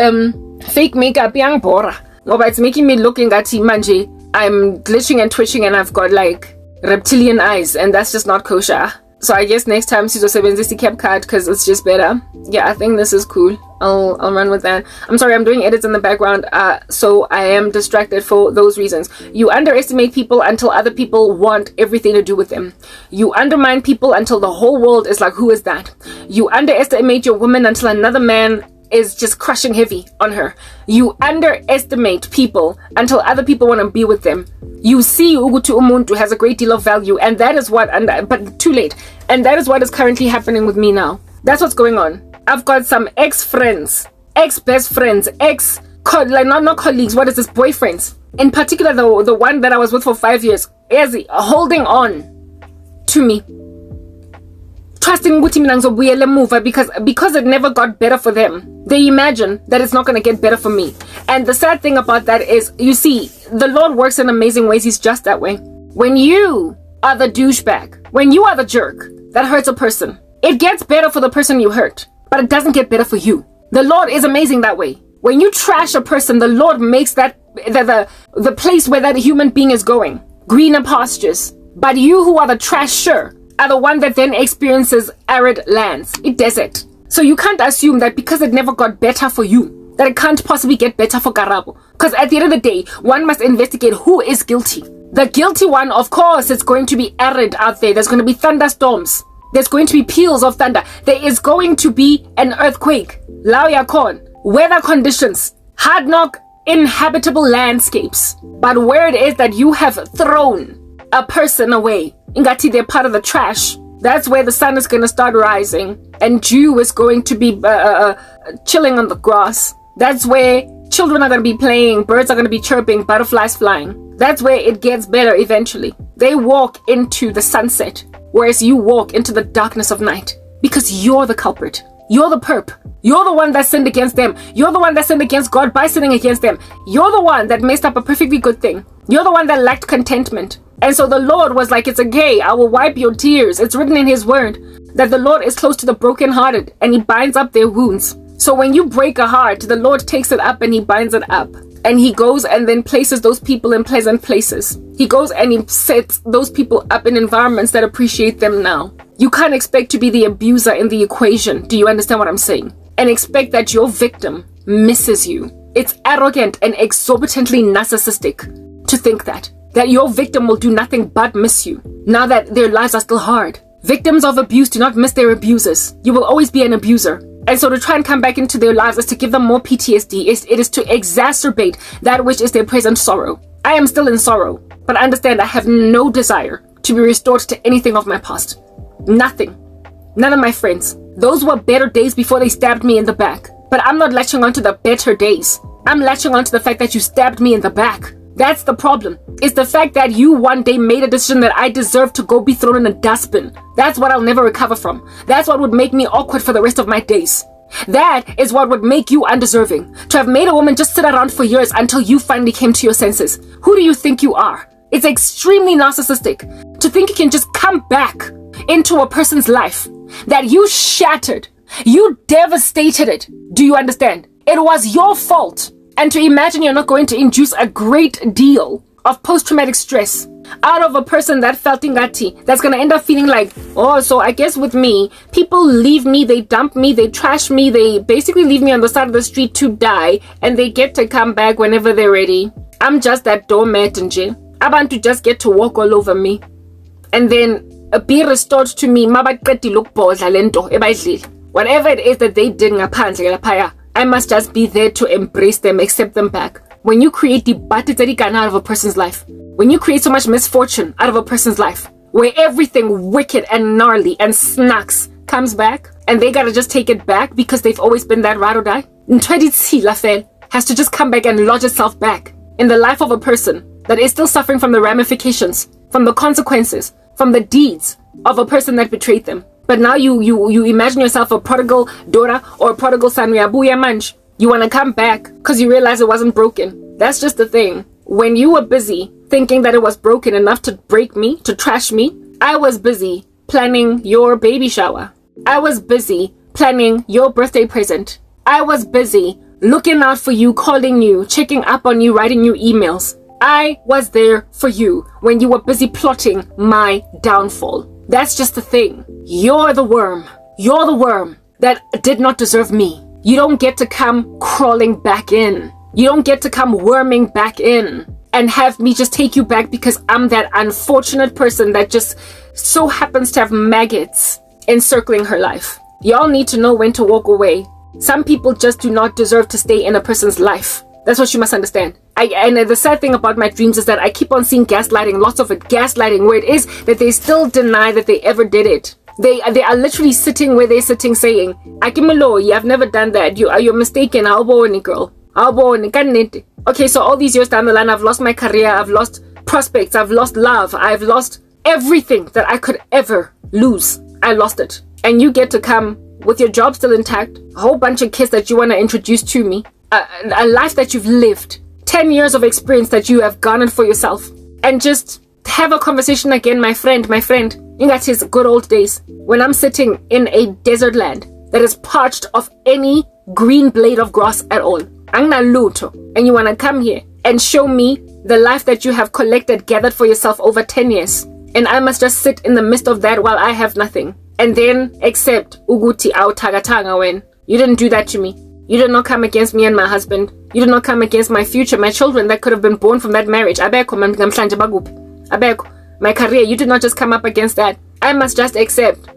fake makeup yang bora. It's making me looking at manje. I'm glitching and twitching and I've got like reptilian eyes and that's just not kosher. So I guess next time sizosebenzisa CapCut because it's just better. Yeah, I think this is cool. I'll run with that. I'm sorry, I'm doing edits in the background, so I am distracted for those reasons. You underestimate people until other people want everything to do with them. You undermine people until the whole world is like, who is that? You underestimate your woman until another man is just crushing heavy on her. You underestimate people until other people want to be with them. You see Ugutu Umuntu has a great deal of value, and that is what, but too late. And that is what is currently happening with me now. That's what's going on. I've got some ex-friends, ex-best friends, not colleagues, what is this, boyfriends. In particular, the one that I was with for 5 years, is holding on to me. Trusting because it never got better for them. They imagine that it's not going to get better for me. And the sad thing about that is, you see, the Lord works in amazing ways. He's just that way. When you are the douchebag, when you are the jerk that hurts a person, it gets better for the person you hurt, but it doesn't get better for you. The Lord is amazing that way. When you trash a person, the Lord makes that the place where that human being is going greener pastures. But you who are the trasher are the one that then experiences arid lands, a desert. So you can't assume that because it never got better for you, that it can't possibly get better for Karabo. Because at the end of the day, one must investigate who is guilty. The guilty one, of course, it's going to be arid out there. There's going to be thunderstorms. There's going to be peals of thunder. There is going to be an earthquake. Laoyakon. Weather conditions. Hard knock inhabitable landscapes. But where it is that you have thrown a person away. Ingati, they're part of the trash. That's where the sun is going to start rising. And dew is going to be chilling on the grass. That's where children are going to be playing, birds are going to be chirping, butterflies flying. That's where it gets better eventually. They walk into the sunset, whereas you walk into the darkness of night. Because you're the culprit. You're the perp. You're the one that sinned against them. You're the one that sinned against God by sinning against them. You're the one that messed up a perfectly good thing. You're the one that lacked contentment. And so the Lord was like, it's okay, I will wipe your tears. It's written in his word that the Lord is close to the brokenhearted and he binds up their wounds. So when you break a heart, the Lord takes it up and he binds it up. And he goes and then places those people in pleasant places. He goes and he sets those people up in environments that appreciate them now. You can't expect to be the abuser in the equation. Do you understand what I'm saying? And expect that your victim misses you. It's arrogant and exorbitantly narcissistic to think that your victim will do nothing but miss you now that their lives are still hard. Victims of abuse do not miss their abusers. You will always be an abuser. And so to try and come back into their lives is to give them more PTSD. It is to exacerbate that which is their present sorrow. I am still in sorrow, but understand I have no desire to be restored to anything of my past. Nothing. None of my friends. Those were better days before they stabbed me in the back. But I'm not latching on to the better days. I'm latching on to the fact that you stabbed me in the back. That's the problem. It's the fact that you one day made a decision that I deserve to go be thrown in a dustbin. That's what I'll never recover from. That's what would make me awkward for the rest of my days. That is what would make you undeserving. To have made a woman just sit around for years until you finally came to your senses. Who do you think you are? It's extremely narcissistic to think you can just come back into a person's life that you shattered. You devastated it. Do you understand? It was your fault. And to imagine you're not going to induce a great deal of post-traumatic stress out of a person that felt ingati, that's going to end up feeling like, oh, so I guess with me, people leave me, they dump me, they trash me, they basically leave me on the side of the street to die, and they get to come back whenever they're ready. I'm just that doormat and I want to just get to walk all over me. And then be restored to me. Whatever it is that they did, I must just be there to embrace them, accept them back. When you create the batitarikan out of a person's life, when you create so much misfortune out of a person's life, where everything wicked and gnarly and snacks comes back, and they gotta just take it back because they've always been that ride or die, has to just come back and lodge itself back in the life of a person that is still suffering from the ramifications, from the consequences, from the deeds of a person that betrayed them. But now you imagine yourself a prodigal daughter or a prodigal son. You want to come back because you realize it wasn't broken. That's just the thing. When you were busy thinking that it was broken enough to break me, to trash me, I was busy planning your baby shower. I was busy planning your birthday present. I was busy looking out for you, calling you, checking up on you, writing you emails. I was there for you when you were busy plotting my downfall. That's just the thing. You're the worm. You're the worm that did not deserve me. You don't get to come crawling back in. You don't get to come worming back in and have me just take you back because I'm that unfortunate person that just so happens to have maggots encircling her life. Y'all need to know when to walk away. Some people just do not deserve to stay in a person's life. That's what you must understand. And the sad thing about my dreams is that I keep on seeing gaslighting, lots of it, gaslighting, where it is that they still deny that they ever did it. They are literally sitting where they're sitting saying, Akimalo, you have never done that. You're mistaken. Girl. Okay, so all these years down the line, I've lost my career, I've lost prospects, I've lost love, I've lost everything that I could ever lose. I lost it. And you get to come with your job still intact, a whole bunch of kids that you want to introduce to me, a life that you've lived, 10 years of experience that you have garnered for yourself, and just have a conversation again, my friend, in that his good old days, when I'm sitting in a desert land that is parched of any green blade of grass at all. And you want to come here and show me the life that you have collected, gathered for yourself over 10 years. And I must just sit in the midst of that while I have nothing. And then accept Uguti au tagatanga when you didn't do that to me. You did not come against me and my husband. You did not come against my future, my children that could have been born from that marriage. My career, you did not just come up against that. I must just accept.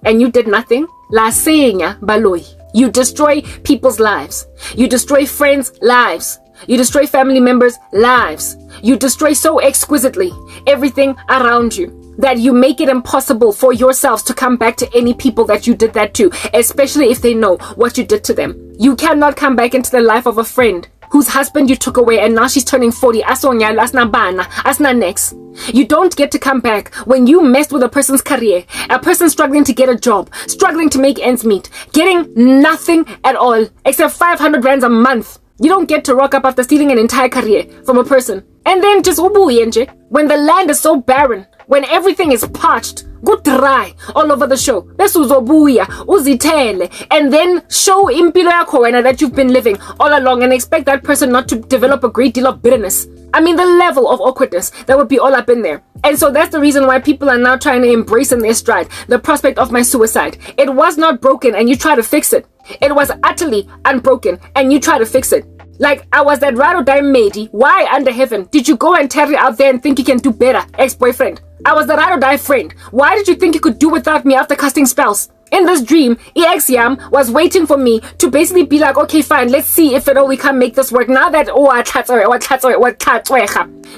And you did nothing. La senya baloi. You destroy people's lives. You destroy friends' lives. You destroy family members' lives. You destroy so exquisitely everything around you that you make it impossible for yourselves to come back to any people that you did that to, especially if they know what you did to them. You cannot come back into the life of a friend whose husband you took away and now she's turning 40. Asna bana, asna next. You don't get to come back when you messed with a person's career, a person struggling to get a job, struggling to make ends meet, getting nothing at all except 500 rands a month. You don't get to rock up after stealing an entire career from a person. And then just ubuyenje, when the land is so barren, when everything is parched, go dry all over the show. Besuzobuya, uzitele, and then show impilo yakho wena that you've been living all along and expect that person not to develop a great deal of bitterness. I mean, the level of awkwardness that would be all up in there. And so that's the reason why people are now trying to embrace in their stride the prospect of my suicide. It was not broken and you try to fix it. It was utterly unbroken and you try to fix it. Like, I was that ride or die matey. Why under heaven did you go and tarry out there and think you can do better, ex-boyfriend? I was the ride or die friend. Why did you think you could do without me after casting spells? In this dream, ex-yam was waiting for me to basically be like, okay, fine, let's see if at all we can make this work. Now that,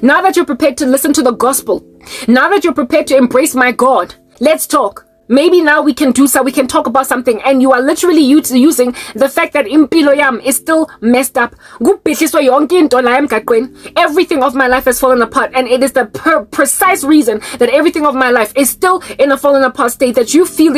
now that you're prepared to listen to the gospel, now that you're prepared to embrace my God, let's talk. Maybe now we can do so, we can talk about something, and you are literally using the fact that impilo yam is still messed up. Everything of my life has fallen apart, and it is the precise reason that everything of my life is still in a fallen apart state that you feel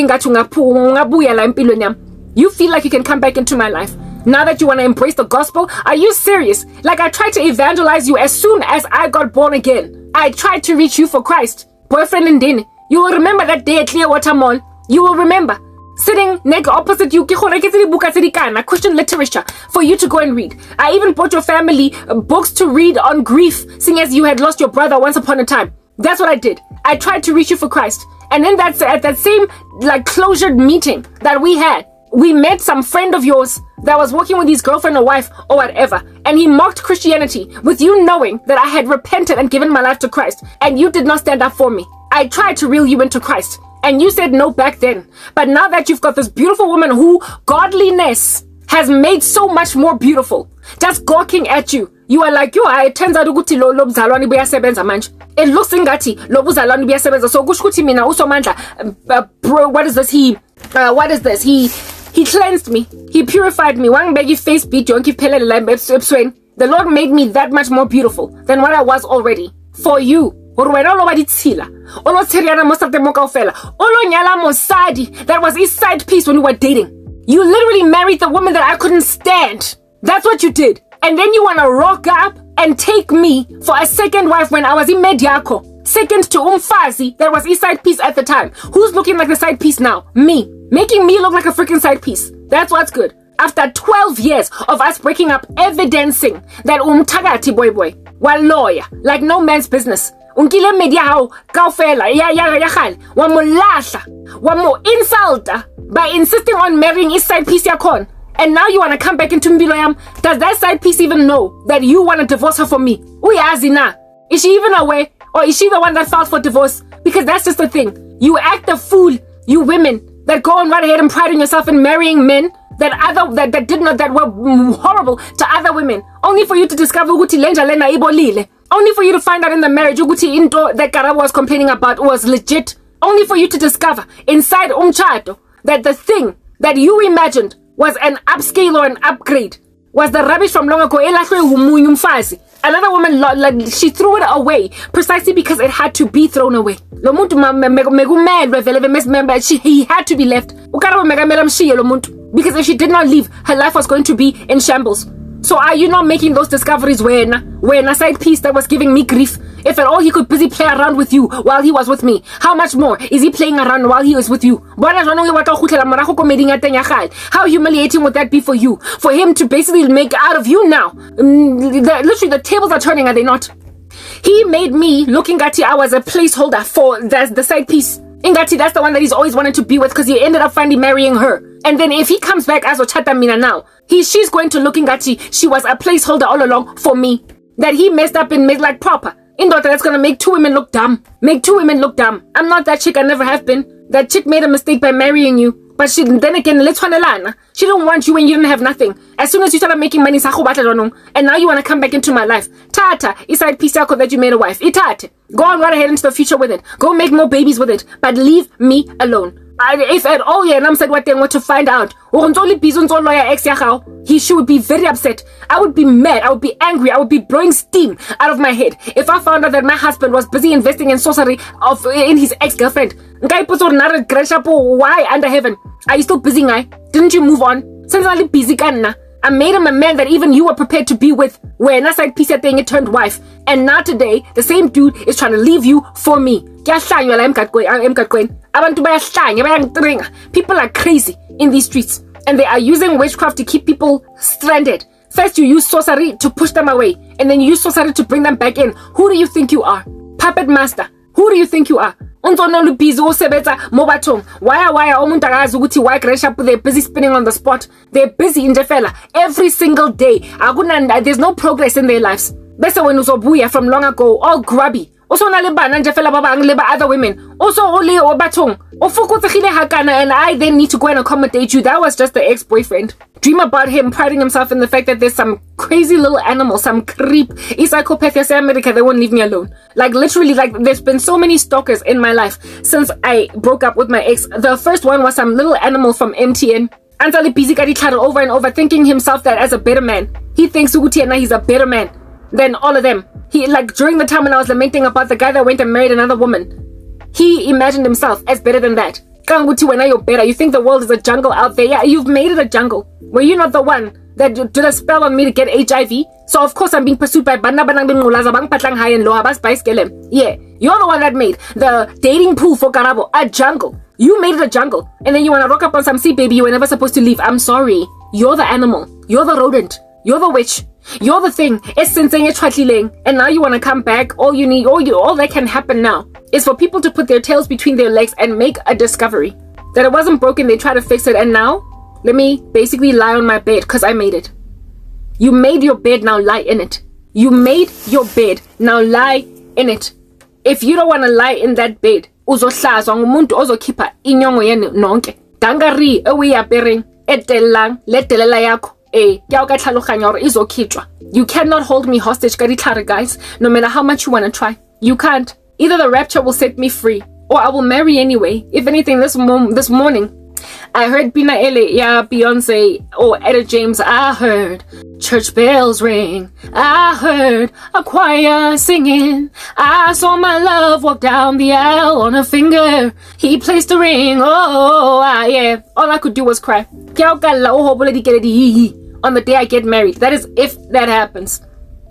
you feel like you can come back into my life. Now that you want to embrace the gospel, are you serious? Like, I tried to evangelize you as soon as I got born again. I tried to reach you for Christ. Boyfriend and Dini. You will remember that day at Clearwater Mall. You will remember. Sitting next opposite you, Christian literature for you to go and read. I even bought your family books to read on grief, seeing as you had lost your brother once upon a time. That's what I did. I tried to reach you for Christ. And then at that same closured meeting that we had, we met some friend of yours that was working with his girlfriend or wife or whatever, and he mocked Christianity with you knowing that I had repented and given my life to Christ, and you did not stand up for me. I tried to reel you into Christ, and you said no back then. But now that you've got this beautiful woman who godliness has made so much more beautiful, just gawking at you, you are like, it turns out ukuthi lo buzalwane buyasebenza manje. It looks ingati lo buzalwane buyasebenza. So kusho ukuthi mina usomandla, what is this? He cleansed me. He purified me. The Lord made me that much more beautiful than what I was already. For you. That was his side piece when we were dating. You literally married the woman that I couldn't stand. That's what you did. And then you want to rock up and take me for a second wife when I was in Mediaco. Second to Umfazi, that was his side piece at the time. Who's looking like the side piece now? Me. Making me look like a freaking side piece. That's what's good. After 12 years of us breaking up, evidencing that Tagati boy wa lawyer, like no man's business. Unkile media hao kaufela wamo insulta by insisting on marrying his side piece yakon. And now you want to come back into Mbiloyam. Does that side piece even know that you want to divorce her from me? Uyazi na. Is she even aware? Or is she the one that filed for divorce? Because that's just the thing. You act a fool, you women that go on right ahead and pride in yourself in marrying men that were horrible to other women, only for you to discover Uguti Lenja Lena Ibolile. Only for you to find out in the marriage Uguti Into that Karabo was complaining about was legit. Only for you to discover inside Umchato that the thing that you imagined was an upscale or an upgrade was the rubbish from long ago. Another woman, she threw it away precisely because it had to be thrown away. He had to be left. Because if she did not leave, her life was going to be in shambles. So are you not making those discoveries when a side piece that was giving me grief, if at all he could busy play around with you while he was with me, how much more is he playing around while he was with you? How humiliating would that be for you? For him to basically make out of you now. Literally the tables are turning, are they not? He made me looking at you, I was a placeholder for the side piece. Ingati, that's the one that he's always wanted to be with because he ended up finally marrying her. And then if he comes back as Ochata Mina now, she's going to look Ingati, she was a placeholder all along for me. That he messed up and made like proper. Indoda that's gonna make 2 women look dumb. Make 2 women look dumb. I'm not that chick, I never have been. That chick made a mistake by marrying you. But then again, she didn't want you when you didn't have nothing. As soon as you started making money, and now you want to come back into my life. Tata, inside piece that you made a wife. Itate. Go on right ahead into the future with it. Go make more babies with it. But leave me alone. If at all, yeah, and I'm said what they want to find out. She would be very upset. I would be mad. I would be angry. I would be blowing steam out of my head if I found out that my husband was busy investing in sorcery in his ex-girlfriend. Why under heaven? Are you still busy, guy? Didn't you move on? Since I'm busy, I made him a man that even you were prepared to be with. When I said piece of thing, it turned wife. And now today, the same dude is trying to leave you for me. People are crazy in these streets. And they are using witchcraft to keep people stranded. First you use sorcery to push them away. And then you use sorcery to bring them back in. Who do you think you are? Puppet master. Who do you think you are? Why they're busy spinning on the spot. They're busy in Jefela every single day. There's no progress in their lives. Besa when uzobuya from long ago, all grubby. Also other women. Also only obatong. And I then need to go and accommodate you. That was just the ex-boyfriend. Dream about him priding himself in the fact that there's some crazy little animal, some creep, a psychopath, say America, they won't leave me alone. Like literally, like there's been so many stalkers in my life since I broke up with my ex. The first one was some little animal from MTN. Antali busy got over and over, thinking himself that as a better man. He thinks Ugutiana he's a better man than all of them. He, like, during the time when I was lamenting about the guy that went and married another woman, he imagined himself as better than that. Kanguti, when you're better, you think the world is a jungle out there. Yeah, you've made it a jungle. Were you not the one that did a spell on me to get HIV? So of course I'm being pursued by Bana Banang Ngulazabang Patlang High and Lohabas Baiskelem. Yeah, you're the one that made the dating pool for Karabo a jungle. You made it a jungle. And then you want to rock up on some sea baby you were never supposed to leave. I'm sorry. You're the animal. You're the rodent. You're the witch. You're the thing. And now you want to come back. All that can happen now is for people to put their tails between their legs and make a discovery that it wasn't broken. They try to fix it, and now let me basically lie on my bed because I made it. You made your bed, now lie in it. You made your bed, now lie in it. If you don't want to lie in that bed, uzohlazwa ngumuntu ozokhipha inyongo yenu nonke. Dangari ewiyapering etelang letelela yakho. You cannot hold me hostage, guys, no matter how much you want to try. You can't. Either the rapture will set me free, or I will marry anyway. If anything, this morning, I heard Bina Ele, yeah, Beyonce, or Etta James. I heard church bells ring. I heard a choir singing. I saw my love walk down the aisle on a finger. He placed a ring. Oh, yeah. All I could do was cry. On the day I get married. That is if that happens.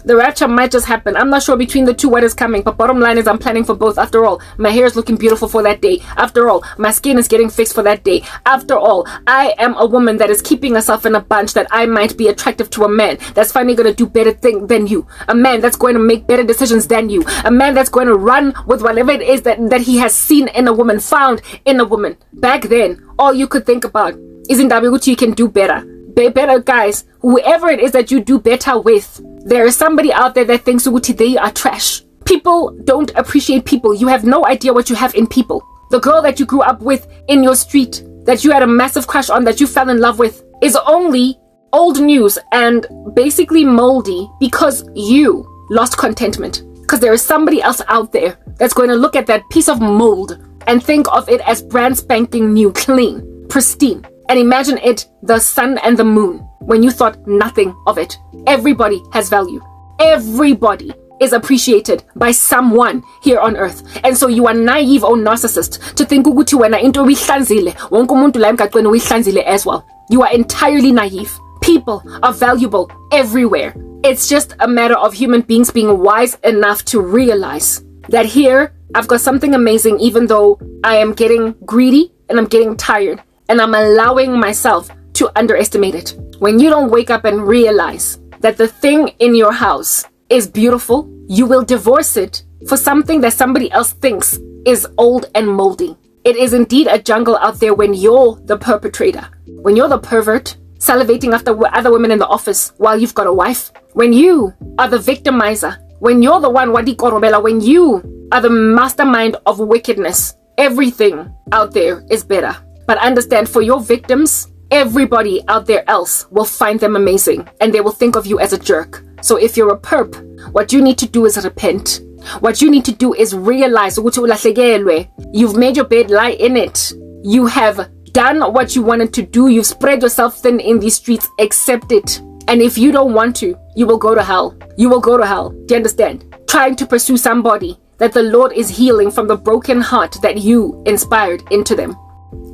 The rapture might just happen. I'm not sure between the two what is coming, but bottom line is I'm planning for both. After all, my hair is looking beautiful for that day. After all, my skin is getting fixed for that day. After all, I am a woman that is keeping herself in a bunch that I might be attractive to a man that's finally going to do better thing than you. A man that's going to make better decisions than you. A man that's going to run with whatever it is that he has seen in a woman, found in a woman. Back then, all you could think about is in Dabiguchi you can do better. Better, guys. Whoever it is that you do better with, there is somebody out there that thinks they are trash. People don't appreciate people. You have no idea what you have in people. The girl that you grew up with in your street, that you had a massive crush on, that you fell in love with, is only old news and basically moldy because you lost contentment. Because there is somebody else out there that's going to look at that piece of mold and think of it as brand spanking new, clean, pristine. And imagine it, the sun and the moon, when you thought nothing of it. Everybody has value. Everybody is appreciated by someone here on earth. And so you are naive or narcissist to think ukuthi wena into uyihlanzile, wonke umuntu la emgaqweni uyihlanzile as well. You are entirely naive. People are valuable everywhere. It's just a matter of human beings being wise enough to realize that here I've got something amazing, even though I am getting greedy and I'm getting tired. And I'm allowing myself to underestimate it. When you don't wake up and realize that the thing in your house is beautiful, you will divorce it for something that somebody else thinks is old and moldy. It is indeed a jungle out there when you're the perpetrator. When you're the pervert, salivating after other women in the office while you've got a wife. When you are the victimizer when you're the one wadi korobela, when you are the mastermind of wickedness, everything out there is better. But understand, for your victims, everybody out there else will find them amazing and they will think of you as a jerk. So if you're a perp, what you need to do is repent. What you need to do is realize you've made your bed, lie in it. You have done what you wanted to do. You've spread yourself thin in these streets. Accept it. And if you don't want to, you will go to hell. You will go to hell. Do you understand? Trying to pursue somebody that the Lord is healing from the broken heart that you inspired into them.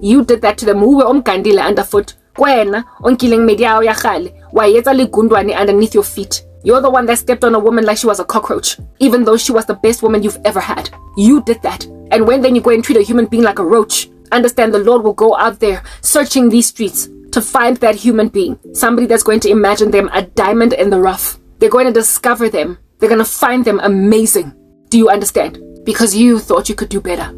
You did that to them. Uwe omgandile underfoot. Kwena onkileng media ya khale. Wayetsa ligundwane underneath your feet. You're the one that stepped on a woman like she was a cockroach, even though she was the best woman you've ever had. You did that. And when then you go and treat a human being like a roach, understand the Lord will go out there searching these streets to find that human being, somebody that's going to imagine them a diamond in the rough. They're going to discover them. They're going to find them amazing. Do you understand? Because you thought you could do better.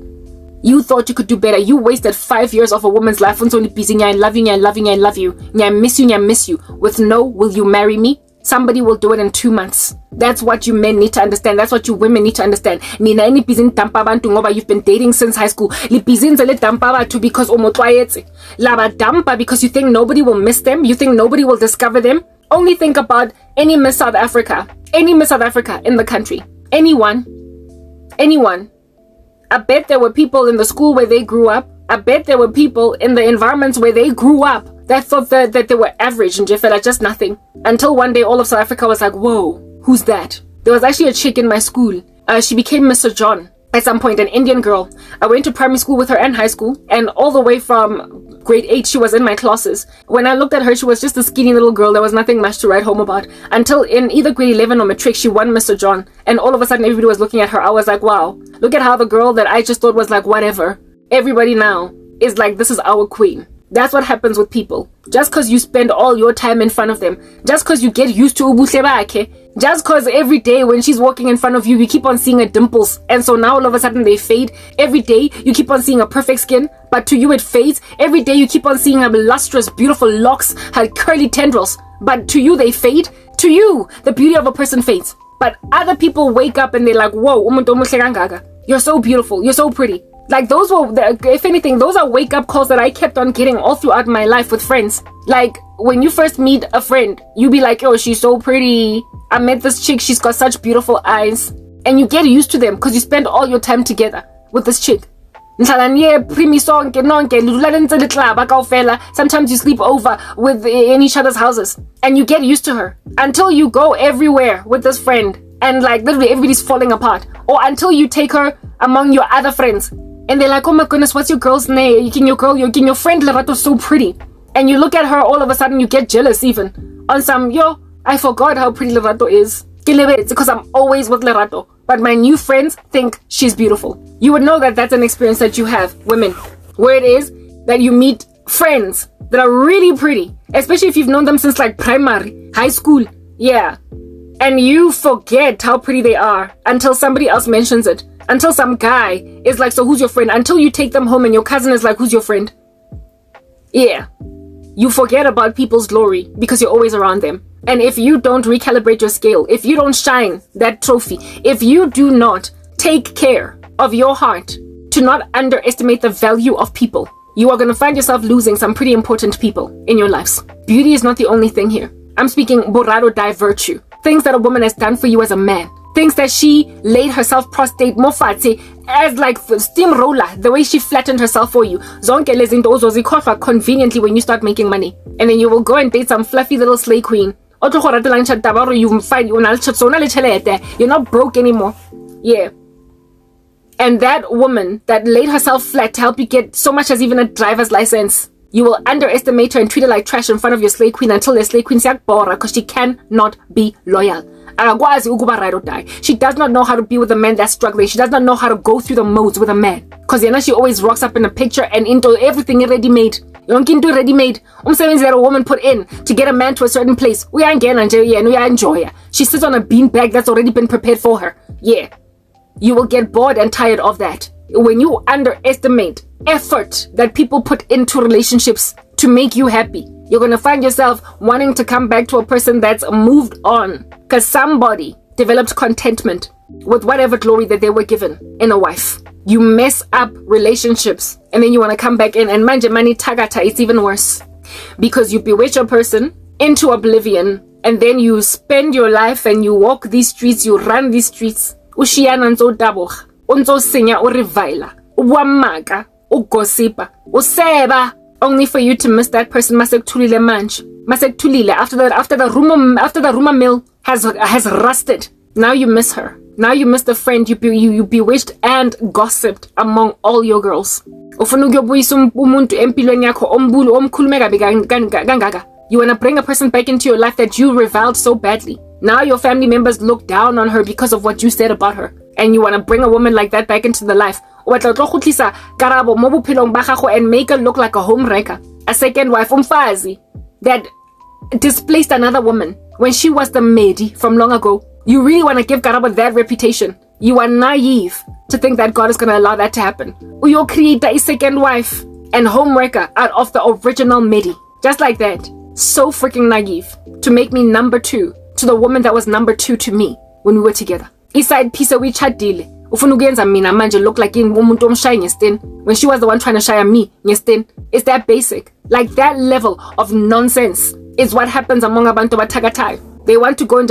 You thought you could do better. You wasted 5 years of a woman's life. I love you, I love you, I love you. I miss you, I miss you. With no, will you marry me? Somebody will do it in 2 months. That's what you men need to understand. That's what you women need to understand. Nina ini bizin tampa bantu ngoba you've been dating since high school. Li bizin zele tampa bantu because omotwayetse. Laba dampa because you think nobody will miss them. You think nobody will discover them. Only think about any Miss South Africa. Any Miss South Africa in the country. Anyone. I bet there were people in the school where they grew up. I bet there were people in the environments where they grew up that thought that they were average and just nothing. Until one day all of South Africa was like, whoa, who's that? There was actually a chick in my school. She became Mr. John at some point, an Indian girl. I went to primary school with her and high school, and all the way from grade 8 she was in my classes. When I looked at her, she was just a skinny little girl. There was nothing much to write home about. Until in either grade 11 or matric, she won Mr. John, and all of a sudden everybody was looking at her. I was like, wow, look at how the girl that I just thought was like whatever, everybody now is like, this is our queen. That's what happens with people. Just because you spend all your time in front of them, just because you get used to ubuhle bakhe, just because every day when she's walking in front of you, you keep on seeing her dimples, and so now all of a sudden they fade. Every day you keep on seeing her perfect skin, but to you it fades. Every day you keep on seeing her lustrous, beautiful locks, her curly tendrils, but to you they fade. To you, the beauty of a person fades. But other people wake up and they're like, whoa, umuntu omuhle kangaka. You're so beautiful, you're so pretty. Like those were, if anything, those are wake-up calls that I kept on getting all throughout my life with friends. Like, when you first meet a friend, you be like, oh, she's so pretty. I met this chick, she's got such beautiful eyes. And you get used to them because you spend all your time together with this chick. Sometimes you sleep over in each other's houses. And you get used to her. Until you go everywhere with this friend. And like, literally everybody's falling apart. Or until you take her among your other friends. And they're like, oh my goodness, what's your girl's name? Your friend Lerato's so pretty. And you look at her, all of a sudden you get jealous even. On some, I forgot how pretty Lerato is. It's because I'm always with Lerato. But my new friends think she's beautiful. You would know that that's an experience that you have, women. Where it is that you meet friends that are really pretty. Especially if you've known them since like primary, high school. Yeah. And you forget how pretty they are until somebody else mentions it. Until some guy is like, so who's your friend? Until you take them home and your cousin is like, who's your friend? Yeah. You forget about people's glory because you're always around them. And if you don't recalibrate your scale, if you don't shine that trophy, if you do not take care of your heart to not underestimate the value of people, you are going to find yourself losing some pretty important people in your lives. Beauty is not the only thing here. I'm speaking borrado die virtue. Things that a woman has done for you as a man. Things that she laid herself prostrate mofate as like steamroller, the way she flattened herself for you. Zonke lezinto uzozikhohlwa conveniently when you start making money. And then you will go and date some fluffy little slay queen. You find you're not broke anymore. Yeah. And that woman that laid herself flat to help you get so much as even a driver's license, you will underestimate her and treat her like trash in front of your slay queen until the slay queen because she cannot be loyal. She does not know how to be with a man that's struggling. She does not know how to go through the modes with a man. Because she always rocks up in a picture and into everything ready-made. You don't get into ready-made. That a woman put in to get a man to a certain place. We are enjoy her. She sits on a beanbag that's already been prepared for her. Yeah. You will get bored and tired of that. When you underestimate effort that people put into relationships to make you happy, you're going to find yourself wanting to come back to a person that's moved on. Because somebody developed contentment with whatever glory that they were given in a wife. You mess up relationships and then you want to come back in, and manje mani tagata, it's even worse. Because you bewitch a person into oblivion, and then you spend your life and you walk these streets, you run these streets. Ushiana nzo daboga, unzo sinya urivaila, uwamaka, ugossipa, useba, only for you to miss that person. Masektulile manj, masektulile after the rumor mill has rusted. Now you miss her. Now you miss the friend you bewitched and gossiped among all your girls. You wanna bring a person back into your life that you reviled so badly. Now your family members look down on her because of what you said about her. And you wanna bring a woman like that back into the life. And make her look like a homewrecker. A second wife, umfazi, that displaced another woman when she was the maid from long ago. You really want to give Karabo that reputation. You are naive to think that God is going to allow that to happen. You'll create a second wife and homewrecker out of the original Medi. Just like that. So freaking naive to make me number 2 to the woman that was number 2 to me when we were together. Inside pisa we chatile. Ufunugenza mina manje look like in umuntu omshaya ngestin when she was the one trying to shaya me ngestin. Is that basic? Like that level of nonsense is what happens among abantu batagatai. They want to go and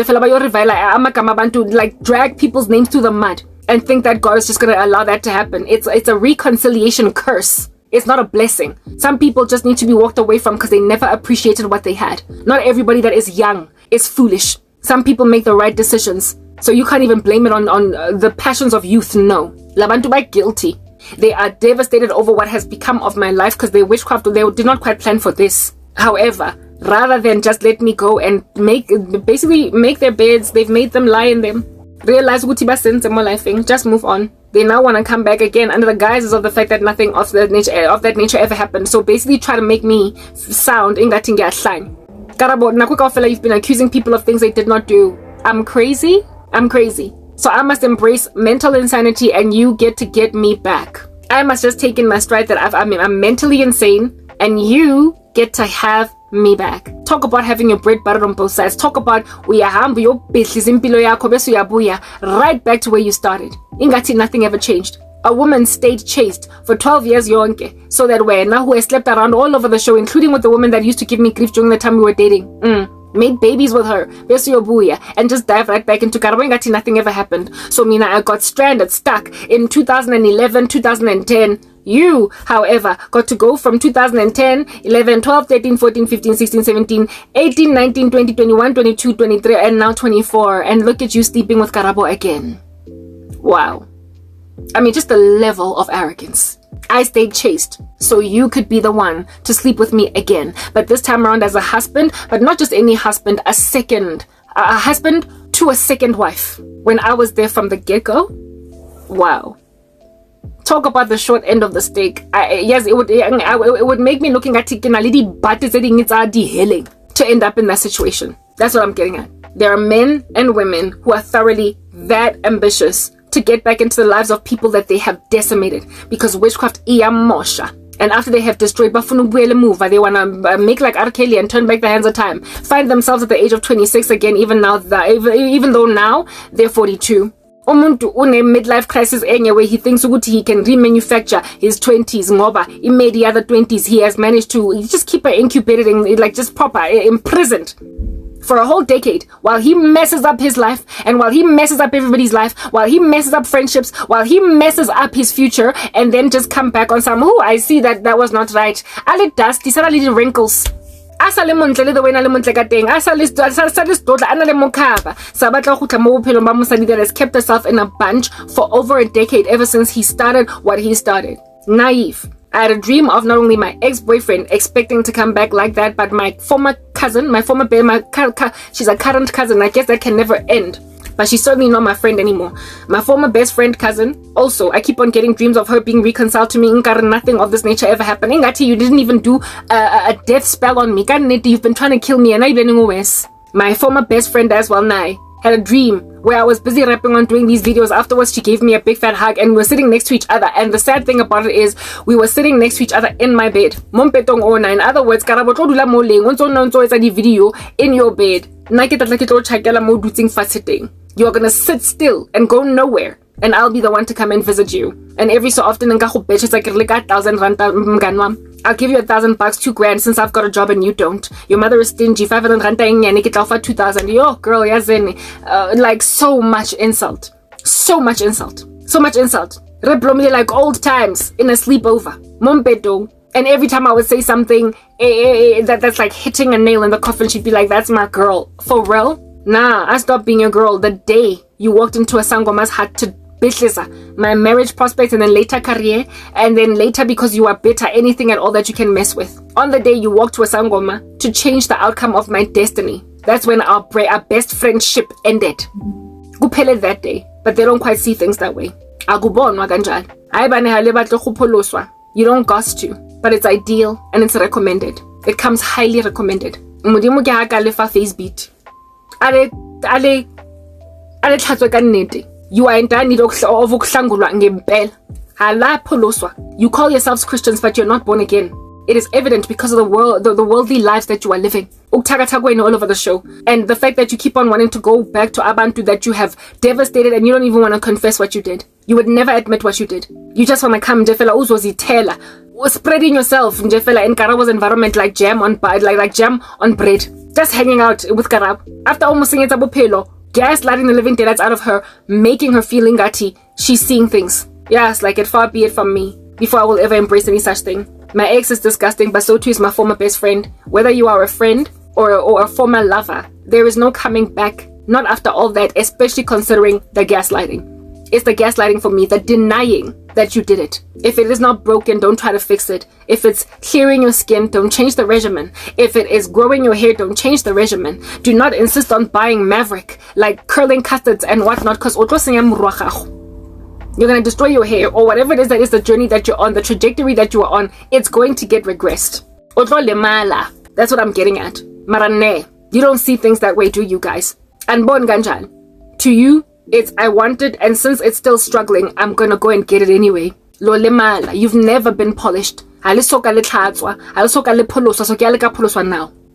like drag people's names through the mud and think that God is just going to allow that to happen. It's a reconciliation curse. It's not a blessing. Some people just need to be walked away from because they never appreciated what they had. Not everybody that is young is foolish. Some people make the right decisions. So you can't even blame it on the passions of youth. No. Labantu are guilty. They are devastated over what has become of my life because they did not quite plan for this. However, rather than just let me go and make their beds, they've made them lie in them. Realize just move on. They now want to come back again under the guises of the fact that nothing of that nature ever happened. So basically try to make me sound Karabo, Nakwika, you've been accusing people of things they did not do. I'm crazy. So I must embrace mental insanity and you get to get me back. I must just take in my stride that I'm mentally insane and you get to have me back. Talk about having your bread buttered on both sides. Talk about right back to where you started. Ingati, nothing ever changed. A woman stayed chaste for 12 years yonke, so that when now who slept around all over the show, including with the woman that used to give me grief during the time we were dating. Made babies with her, and just dive right back into Karabo. Ingati, nothing ever happened. So Mina, I got stranded, stuck in 2011, 2010. You, however, got to go from 2010, 11, 12, 13, 14, 15, 16, 17, 18, 19, 20, 21, 22, 23, and now 24. And look at you sleeping with Karabo again. Wow. I mean, just the level of arrogance. I stayed chaste, so you could be the one to sleep with me again. But this time around as a husband, but not just any husband, a husband to a second wife. When I was there from the get-go, wow. Talk about the short end of the stick. Yes, it would make me looking at Tikinalidi but it's healing to end up in that situation. That's what I'm getting at. There are men and women who are thoroughly that ambitious to get back into the lives of people that they have decimated because witchcraft iyamosha. And after they have destroyed Bafunu move, they want to make like R. Kelly and turn back the hands of time. Find themselves at the age of 26 again, even though now they're 42. Umuntu une midlife crisis anyway, he thinks he can remanufacture his 20s ngoba he made the other 20s. He has managed to just keep her incubated and like just proper imprisoned for a whole decade while he messes up his life and while he messes up everybody's life, while he messes up friendships, while he messes up his future, and then just come back on some, oh, I see that was not right. Ali dusty, sana little wrinkles. Asale montle the way na le montle ka teng, asale dotla ana le mokhaba sa batla go tla mo bophelong ba mosadi that has kept herself in a bunch for over a decade ever since he started what he started. Naive. I had a dream of not only my ex-boyfriend expecting to come back like that, but my former cousin, she's a current cousin. I guess that can never end. But she's certainly not my friend anymore. My former best friend cousin, also, I keep on getting dreams of her being reconciled to me. Nothing of this nature ever happened. Ingati, you didn't even do a death spell on me. You've been trying to kill me and I didn't know. My former best friend as well, Nai, had a dream where I was busy rapping on doing these videos. Afterwards, she gave me a big fat hug and we were sitting next to each other. And the sad thing about it is we were sitting next to each other in my bed. Mompetong ona. In other words, Karabo tlo dula mo leng, o ntso nna ntso etsa di video in your bed. Nna ke tla ke tlo tshakela mo dutsing fatshe teng. You're gonna sit still and go nowhere, and I'll be the one to come and visit you. And every so often, bitch, it's like 1,000 rand. I'll give you $1,000, $2,000 since I've got a job and you don't. Your mother is stingy. 500 rand and get off at 2,000. Yo, girl, like so much insult. So much insult. So much insult. Like old times in a sleepover. Mompedo. And every time I would say something that's like hitting a nail in the coffin, she'd be like, that's my girl. For real? Nah, I stopped being your girl the day you walked into a sangoma's hut to my marriage prospects, and then later career, and then later because you are bitter, anything at all that you can mess with. On the day you walked to a sangoma to change the outcome of my destiny, that's when our best friendship ended. Kuphele that day, but they don't quite see things that way. You don't ghost to, but it's ideal and it's recommended. It comes highly recommended. You are in need of You call yourselves Christians, but you're not born again. It is evident because of the worldly lives that you are living. All over the show. And the fact that you keep on wanting to go back to Abantu that you have devastated, and you don't even want to confess what you did. You would never admit what you did. You just want to come spreading yourself in Karabo's environment like jam on bread. Just hanging out with Karabo. After almost saying it's a pelo, gaslighting the living daylights out of her, making her feel ingati she's seeing things. Yes, like it far be it from me, before I will ever embrace any such thing. My ex is disgusting, but so too is my former best friend. Whether you are a friend or a former lover, there is no coming back. Not after all that, especially considering the gaslighting. It's the gaslighting for me, the denying that you did it. If it is not broken, don't try to fix it. If it's clearing your skin, don't change the regimen. If it is growing your hair, don't change the regimen. Do not insist on buying Maverick, like curling custards and whatnot, because you're going to destroy your hair, or whatever it is that is the journey that you're on, the trajectory that you are on, it's going to get regressed. That's what I'm getting at. Marane, you don't see things that way, do you guys? And bon ganjan, to you, it's I want it, and since it's still struggling, I'm gonna go and get it anyway. Lo lemala, you've never been polished. Now.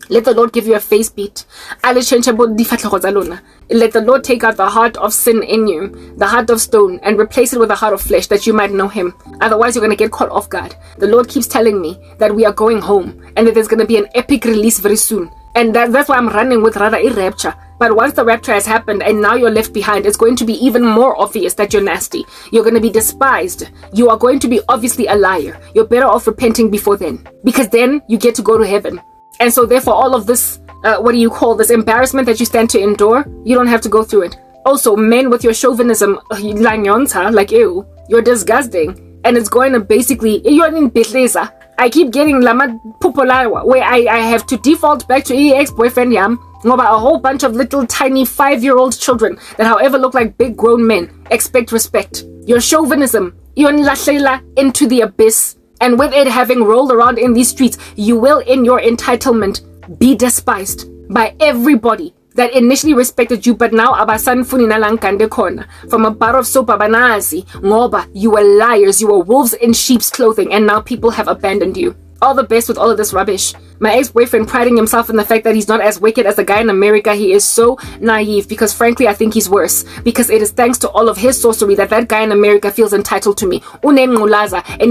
Let the Lord give you a face beat. Let the Lord take out the heart of sin in you, the heart of stone, and replace it with a heart of flesh, that you might know him. Otherwise, you're going to get caught off guard. The Lord keeps telling me that we are going home, and that there's going to be an epic release very soon. And that's why I'm running with rather a rapture. But once the rapture has happened and now you're left behind, it's going to be even more obvious that you're nasty. You're going to be despised. You are going to be obviously a liar. You're better off repenting before then, because then you get to go to heaven. And so therefore all of this, this embarrassment that you stand to endure, you don't have to go through it. Also, men with your chauvinism, like ew, you're disgusting. And it's going to basically, you're in betleza. I keep getting lama pupolawa, where I have to default back to ex-boyfriend yam, about a whole bunch of little tiny 5-year-old children that however look like big grown men expect respect. Your chauvinism, you're into the abyss. And with it having rolled around in these streets, you will, in your entitlement, be despised by everybody that initially respected you, but now abasan funi nalankande kona from a bar of soap abanazi ngoba you were liars, you were wolves in sheep's clothing, and now people have abandoned you. All the best with all of this rubbish. My ex-boyfriend priding himself in the fact that he's not as wicked as the guy in America, he is so naive, because frankly I think he's worse, because it is thanks to all of his sorcery that guy in America feels entitled to me. And he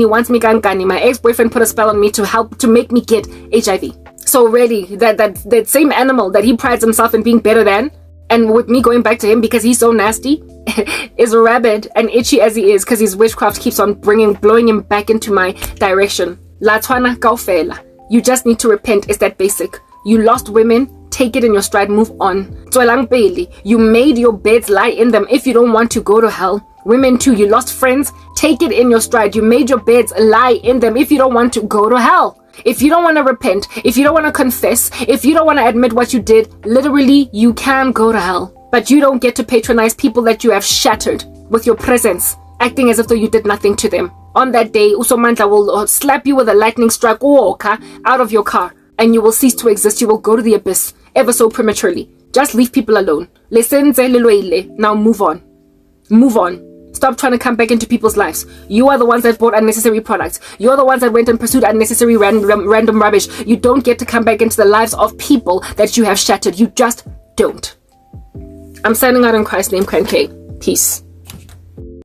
wants me kankani. My ex-boyfriend put a spell on me to make me get HIV. So really, that same animal that he prides himself in being better than, and with me going back to him because he's so nasty, is rabid and itchy as he is, because his witchcraft keeps on blowing him back into my direction. La twana kaofela. You just need to repent. It's that basic. You lost women, take it in your stride, move on. Tswelang pele. You made your beds, lie in them if you don't want to go to hell. Women too, you lost friends, take it in your stride. You made your beds, lie in them if you don't want to go to hell. If you don't want to repent, if you don't want to confess, if you don't want to admit what you did, literally you can go to hell. But you don't get to patronize people that you have shattered with your presence, acting as if though you did nothing to them. On that day, Usomandla will slap you with a lightning strike out of your car, and you will cease to exist. You will go to the abyss ever so prematurely. Just leave people alone. Now move on. Move on. Stop trying to come back into people's lives. You are the ones that bought unnecessary products. You're the ones that went and pursued unnecessary random rubbish. You don't get to come back into the lives of people that you have shattered. You just don't. I'm signing out in Christ's name, Crank. Peace.